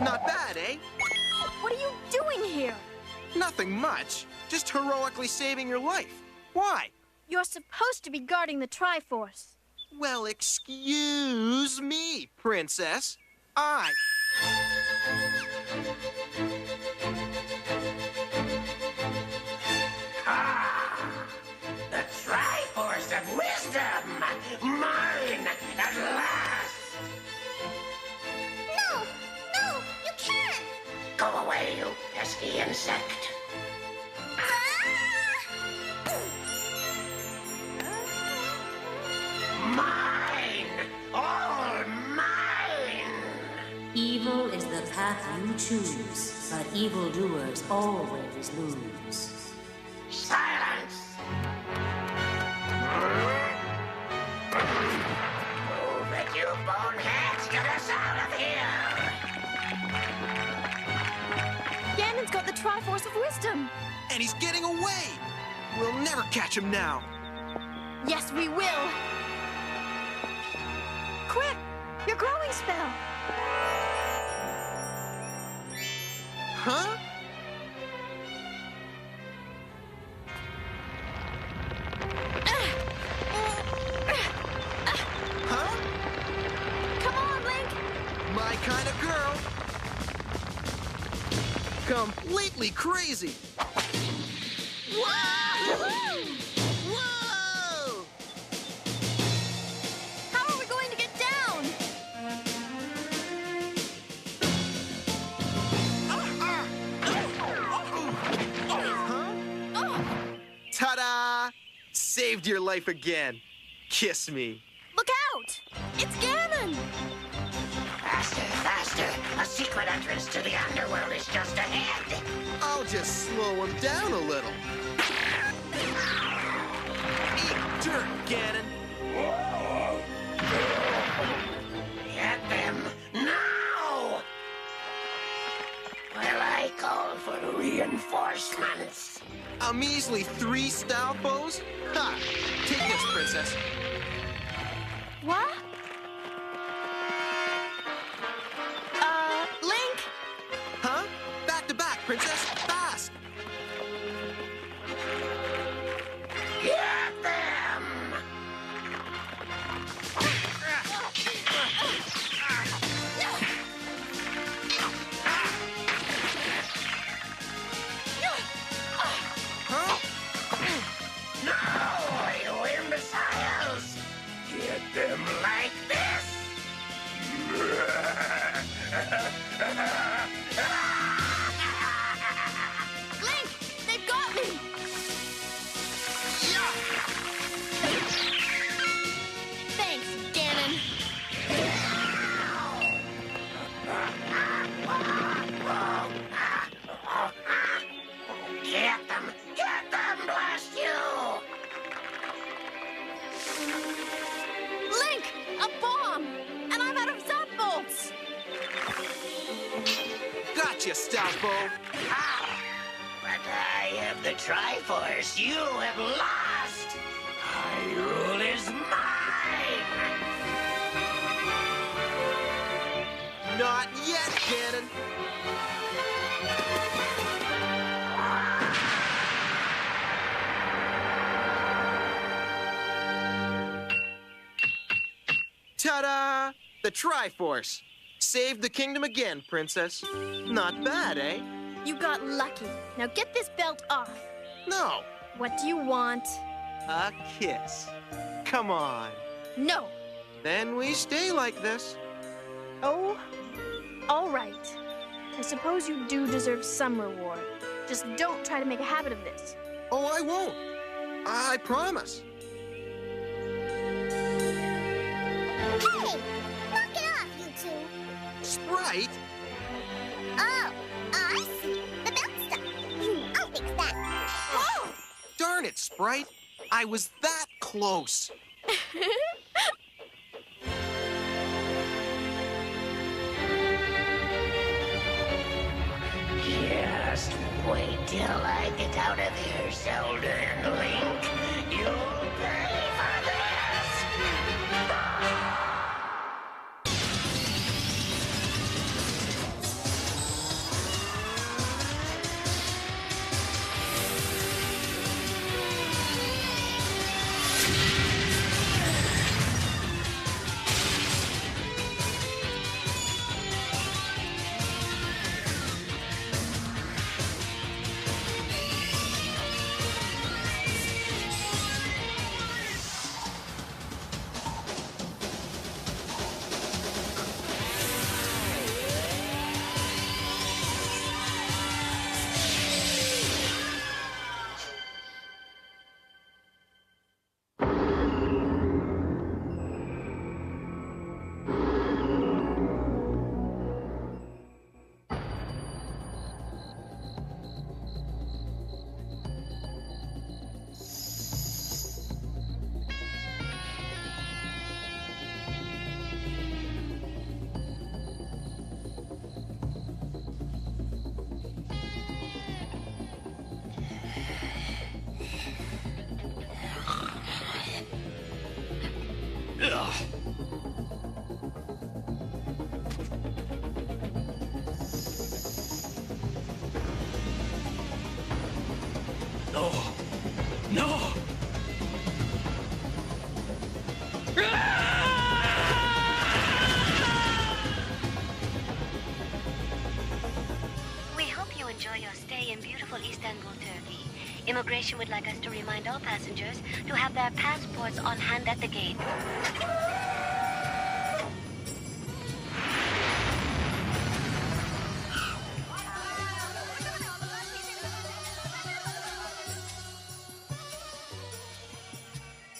Not bad, eh? What are you doing here? Nothing much. Just heroically saving your life. Why? You're supposed to be guarding the Triforce. Well, excuse me, Princess. The Triforce of Wisdom! Mine at last! No! No! You can't! Go away, you pesky insect! Mine! All mine! Evil is the path you choose, but evildoers always lose. Silence! Move it, you boneheads! Get us out of here! Ganon's got the Triforce of Wisdom. And he's getting away! We'll never catch him now. Yes, we will. Quick, your growing spell. Huh? Huh? Come on, Link. My kind of girl. Completely crazy. Whoa! Whoa! How are we going to get down? Ta-da! Saved your life again. Kiss me. Look out! It's Ganon! Faster, faster! A secret entrance to the underworld is just ahead! I'll just slow him down a little. Eat dirt, Ganon. Get them now! While I call for reinforcements. A measly 3 style pose? Ha! Take this, Princess. What? Link? Huh? Back to back, Princess. Fast! Get them! No, you imbeciles! Get them like this! Link, they've got me! Thanks, Ganon. Get them, blast you! Link, a bomb! And I'm out of zap bolts! Gotcha, Stalfo. But I have the Triforce. You have lost. Hyrule is mine. Not yet, Ganon. Ta-da! The Triforce. Saved the kingdom again, Princess. Not bad, eh? You got lucky. Now get this belt off. No. What do you want? A kiss. Come on. No. Then we stay like this. Oh, all right. I suppose you do deserve some reward. Just don't try to make a habit of this. Oh, I won't. I promise. Hey! Knock it off, you two! Sprite? Oh, I see. The belt stuck. I'll fix that. Oh! Darn it, Sprite. I was that close. Just wait till I get out of here, Zelda and Link. You'll pay for this! No. No. We hope you enjoy your stay in beautiful Istanbul, Turkey. Immigration would like us to remind all passengers to have their passports on hand at the gate.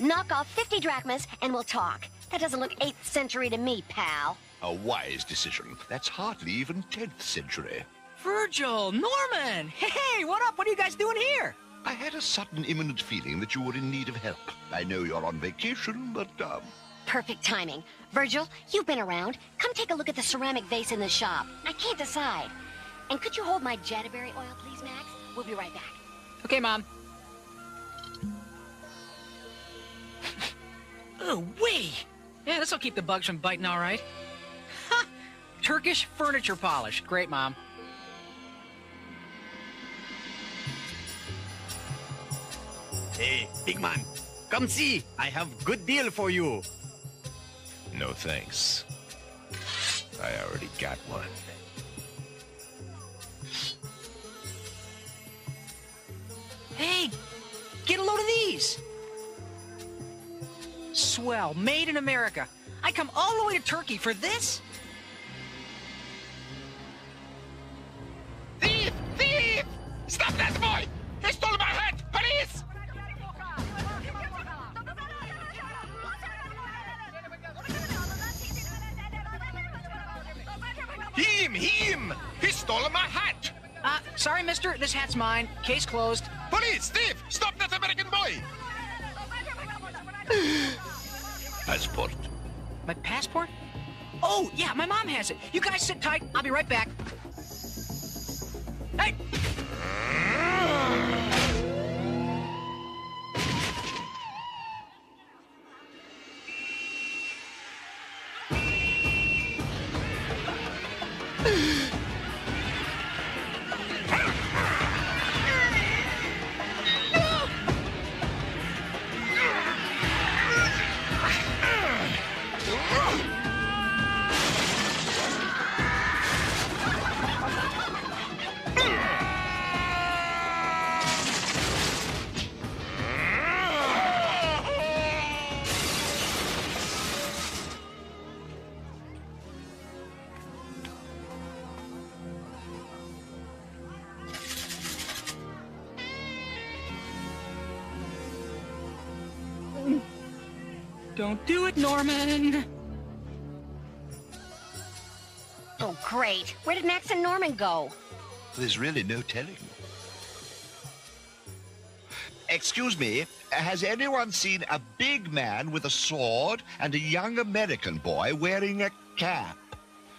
Knock off 50 drachmas and we'll talk. That doesn't look 8th century to me, pal. A wise decision. That's hardly even 10th century. Virgil, Norman! Hey, what up? What are you guys doing here? I had a sudden imminent feeling that you were in need of help. I know you're on vacation, but, Perfect timing. Virgil, you've been around. Come take a look at the ceramic vase in the shop. I can't decide. And could you hold my jataberry oil, please, Max? We'll be right back. Okay, Mom. Oh, wee! Yeah, this'll keep the bugs from biting all right. Ha! Turkish furniture polish. Great, Mom. Hey, big man, come see. I have good deal for you. No thanks. I already got one. Hey, get a load of these. Swell, made in America. I come all the way to Turkey for this? Thief! Thief! Stop that boy! He stole my hat! Police! Him! He stole my hat! Sorry, mister. This hat's mine. Case closed. Police! Thief! Stop that American boy! passport. My passport? Oh, yeah, my mom has it. You guys sit tight. I'll be right back. Hey! Don't do it, Norman. Oh, great. Where did Max and Norman go? There's really no telling. Excuse me, has anyone seen a big man with a sword and a young American boy wearing a cap?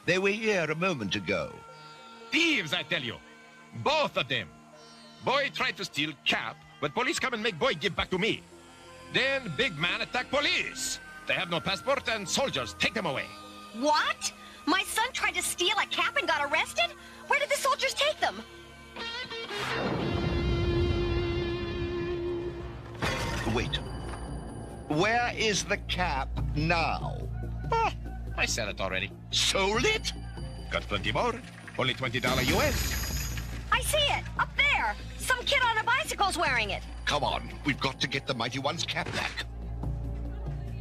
They were here a moment ago. Thieves, I tell you. Both of them. Boy tried to steal cap, but police come and make boy give back to me. Then big man attack police. They have no passport and soldiers take them away. What? My son tried to steal a cap and got arrested? Where did the soldiers take them? Wait. Where is the cap now? Oh, I sell it already. Sold it? Got plenty more. Only $20 US. I see it. Up there. Some kid on a bicycle's wearing it. Come on, we've got to get the Mighty One's cap back.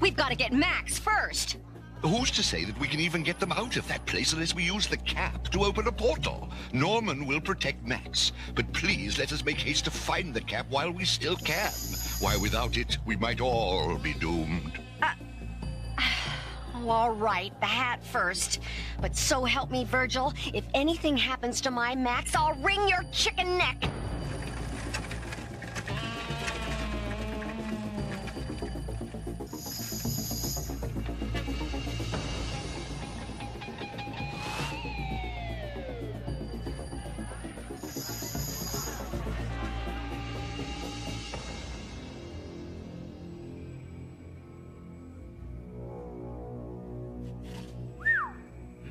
We've got to get Max first. Who's to say that we can even get them out of that place unless we use the cap to open a portal? Norman will protect Max, but please let us make haste to find the cap while we still can. Why, without it, we might all be doomed. Oh, all right, the hat first. But so help me, Virgil, if anything happens to my Max, I'll wring your chicken neck.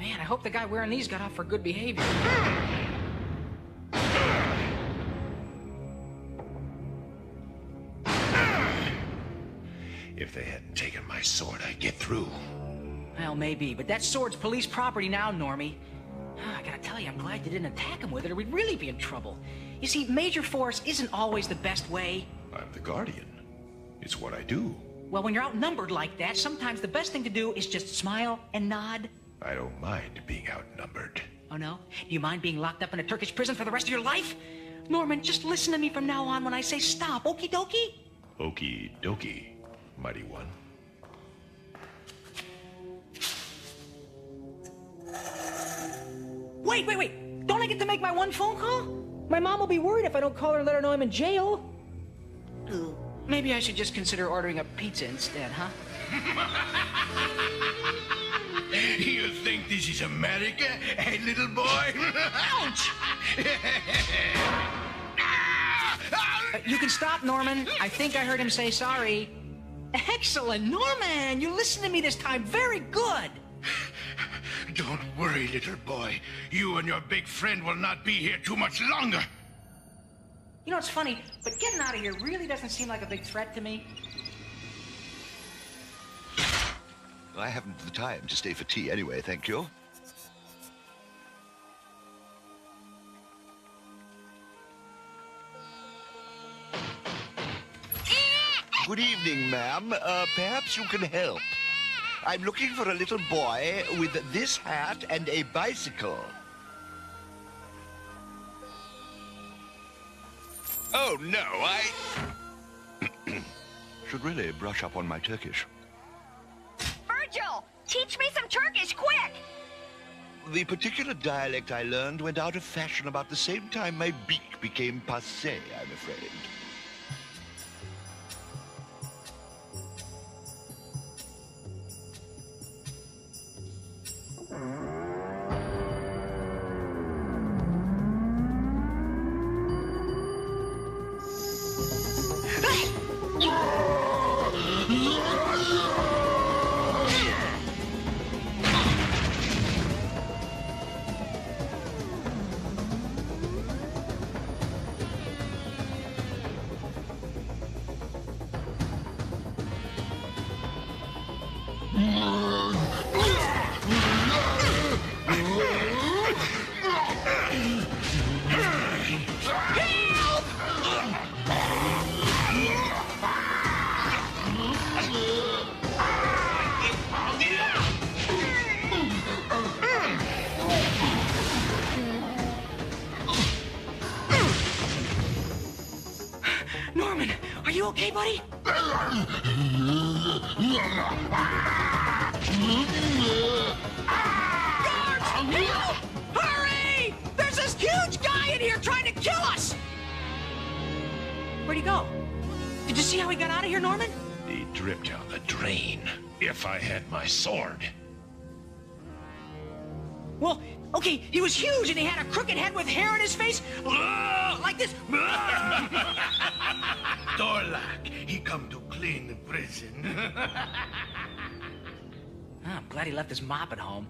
Man, I hope the guy wearing these got off for good behavior. my sword, I'd get through. Well, maybe, but that sword's police property now, Normie. I gotta tell you, I'm glad you didn't attack him with it, or we'd really be in trouble. You see, major force isn't always the best way. I'm the Guardian. It's what I do. Well, when you're outnumbered like that, sometimes the best thing to do is just smile and nod. I don't mind being outnumbered. Oh, no? Do you mind being locked up in a Turkish prison for the rest of your life? Norman, just listen to me from now on when I say stop, okie dokie? Okie dokie, mighty one. Wait. Don't I get to make my one phone call? My mom will be worried if I don't call her and let her know I'm in jail. Maybe I should just consider ordering a pizza instead, huh? You think this is America, eh, little boy? Ouch! You can stop, Norman. I think I heard him say sorry. Excellent, Norman! You listened to me this time. Very good. Don't worry, little boy. You and your big friend will not be here too much longer. You know, it's funny, but getting out of here really doesn't seem like a big threat to me. I haven't the time to stay for tea anyway, thank you. Good evening, ma'am. Perhaps you can help. I'm looking for a little boy with this hat and a bicycle. Oh, no, I should really brush up on my Turkish. Virgil, teach me some Turkish, quick! The particular dialect I learned went out of fashion about the same time my beak became passé, I'm afraid. Norman, are you okay, buddy? Guards! Help! Hurry! There's this huge guy in here trying to kill us! Where'd he go? Did you see how he got out of here, Norman? He dripped down the drain. If I had my sword. Well, okay, he was huge and he had a crooked head with hair in his face. Like this. Dorlak, he come to clean the prison. I'm glad he left his mop at home.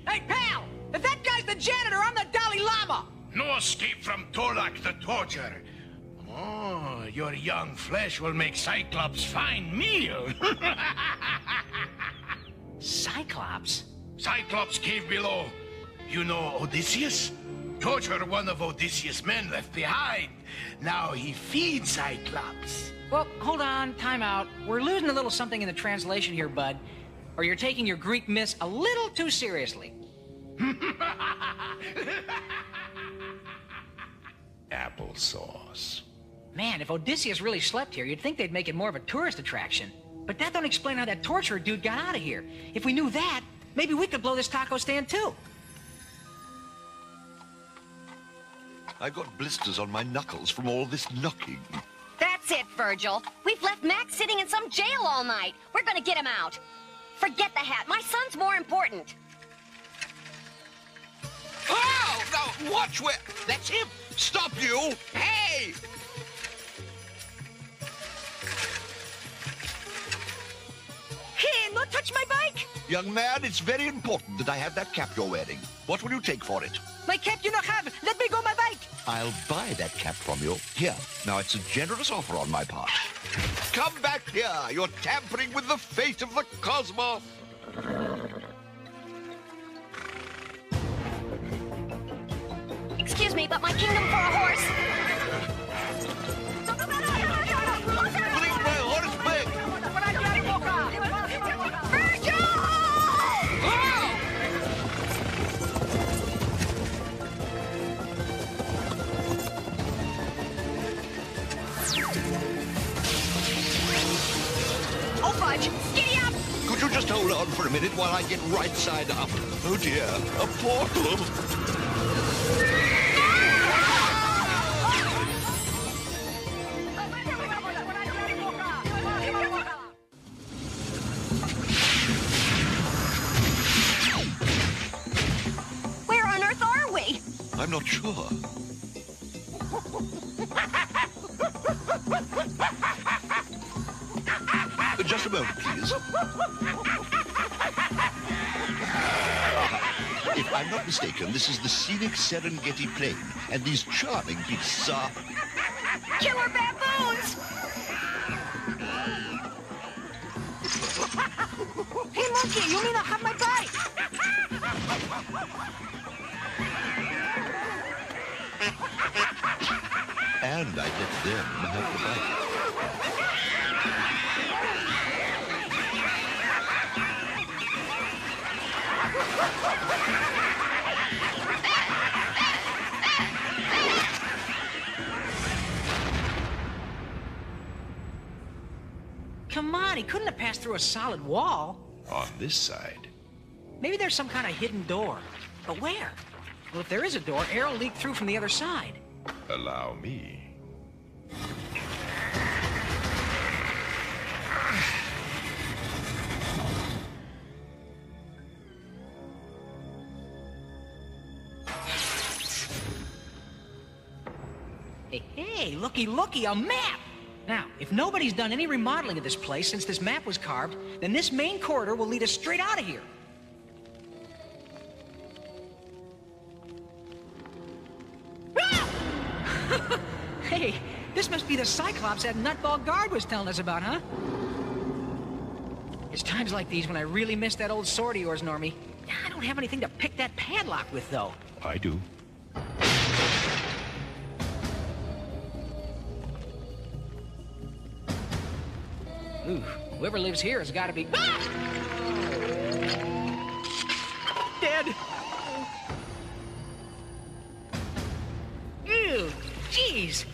Hey, pal! If that guy's the janitor, I'm the Dalai Lama! No escape from Dorlak the torture. Oh, your young flesh will make Cyclops' fine meal. Cyclops? Cyclops cave below. You know Odysseus? Torture one of Odysseus' men left behind. Now he feeds Cyclops. Well, hold on, time out. We're losing a little something in the translation here, bud. Or you're taking your Greek myths a little too seriously. Applesauce. Man, if Odysseus really slept here, you'd think they'd make it more of a tourist attraction. But that don't explain how that torturer dude got out of here. If we knew that, maybe we could blow this taco stand too. I've got blisters on my knuckles from all this knocking. That's it, Virgil. We've left Max sitting in some jail all night. We're gonna get him out. Forget the hat. My son's more important. Oh! No, watch where... That's him! Stop you! Hey! man, not touch my bike! Young man, it's very important that I have that cap you're wearing. What will you take for it? My cap you not have! Let me go my bike! I'll buy that cap from you. Here. Now, it's a generous offer on my part. Come back here. You're tampering with the fate of the cosmos. Excuse me, but my kingdom for a horse. Bring my horse back. Oh, fudge! Giddy up! Could you just hold on for a minute while I get right side up? Oh, dear. A portal. Where on earth are we? I'm not sure. Just a moment, please. If I'm not mistaken, this is the scenic Serengeti Plain, and these charming beasts are... Killer baboons! Hey, monkey, you mean I'll have my bike? And I let them have the bike. Come on, he couldn't have passed through a solid wall. On this side. Maybe there's some kind of hidden door. But where? Well, if there is a door, air will leak through from the other side. Allow me. Hey, looky, a map! Now, if nobody's done any remodeling of this place since this map was carved, then this main corridor will lead us straight out of here. Ah! Hey, this must be the Cyclops that nutball guard was telling us about, huh? It's times like these when I really miss that old sword of yours, Normie. I don't have anything to pick that padlock with, though. I do. Ooh, whoever lives here has got to be... Ah! Dead! Ew, jeez.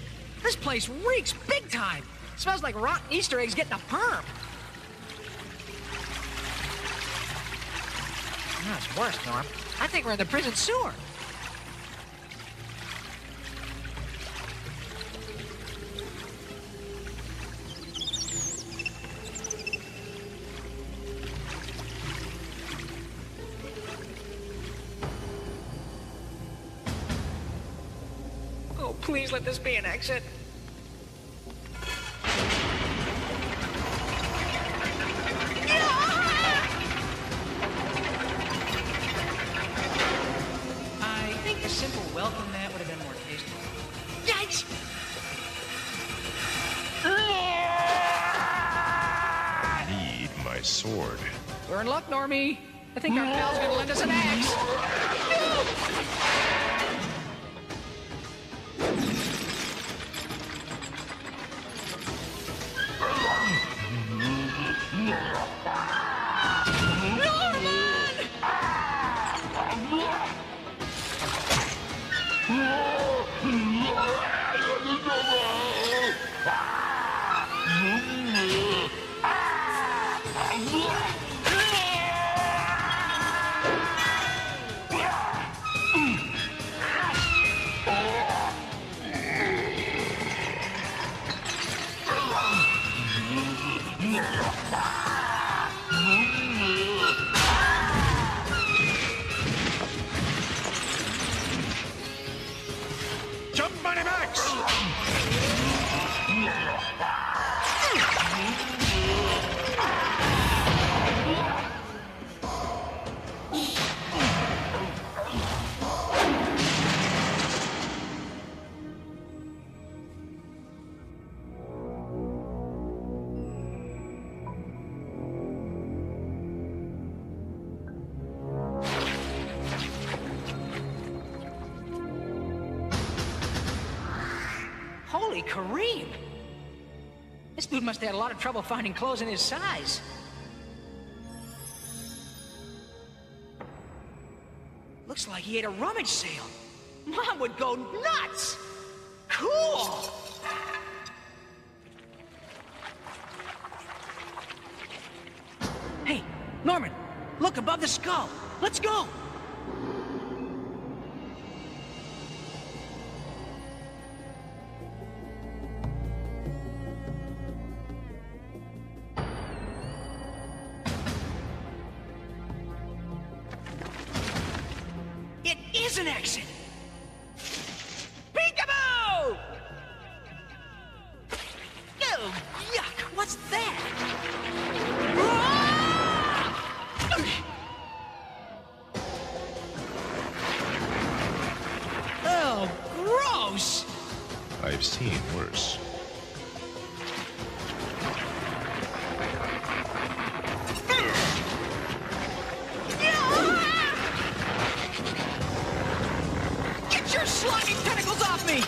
This place reeks big time. Smells like rotten Easter eggs getting a perm. No, it's worse, Norm. I think we're in the prison sewer. Oh, please let this be an exit. I think a simple welcome mat would have been more tasteful. Yikes! Need my sword. We're in luck, Normie. I think our pal's gonna lend us an axe. Jump, Money Max! Holy Kareem! This dude must have had a lot of trouble finding clothes in his size. Looks like he ate a rummage sale. Mom would go nuts! Cool! Hey, Norman, look above the skull. Let's go! It is an exit! Peekaboo! Oh, yuck! What's that? Oh, gross! I've seen worse. Get your slimy tentacles off me!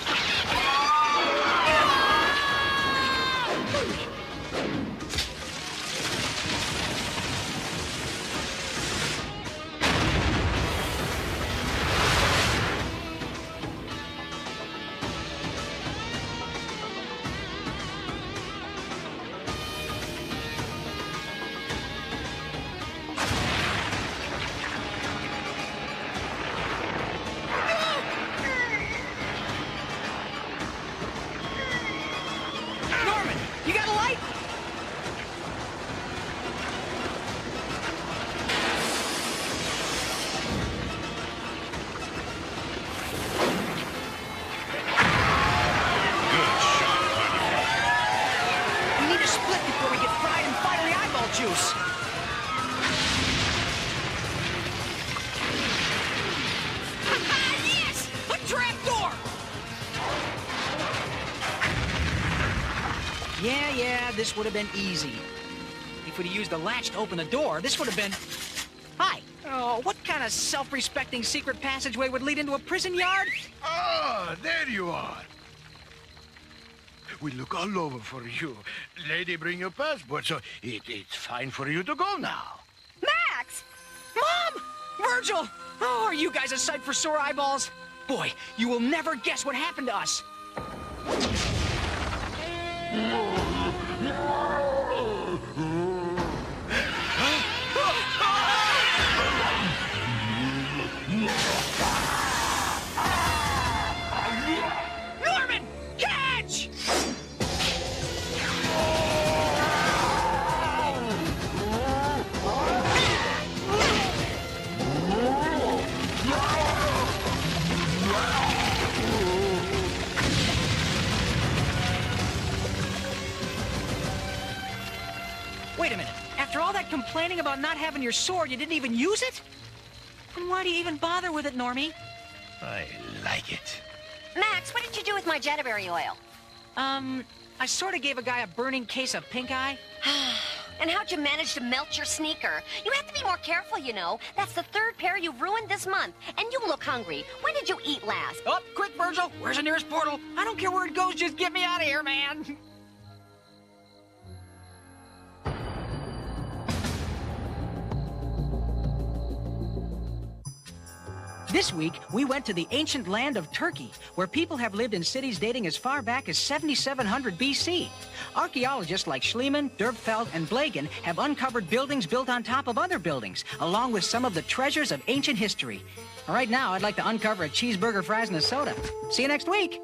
Norman, you got a light? We need a split before we get fried in fiery eyeball juice. Yes! A trapdoor! Yeah, this would have been easy. If we'd have used the latch to open the door, this would have been... Hi. Oh, what kind of self-respecting secret passageway would lead into a prison yard? Ah, there you are. We look all over for you. Lady, bring your passport, so it's fine for you to go now. Max! Mom! Virgil! Oh, are you guys a sight for sore eyeballs? Boy, you will never guess what happened to us. Norman! Catch! Wait a minute. After all that complaining about not having your sword, you didn't even use it? Then why do you even bother with it, Normie? I like it. Max, what did you do with my Jediberry oil? I sort of gave a guy a burning case of pink eye. And how'd you manage to melt your sneaker? You have to be more careful, you know. That's the third pair you've ruined this month. And you look hungry. When did you eat last? Oh, quick, Virgil. Where's the nearest portal? I don't care where it goes. Just get me out of here, man. This week, we went to the ancient land of Turkey, where people have lived in cities dating as far back as 7700 BC. Archaeologists like Schliemann, Dürpfeld, and Blagen have uncovered buildings built on top of other buildings, along with some of the treasures of ancient history. Right now, I'd like to uncover a cheeseburger, fries, and a soda. See you next week.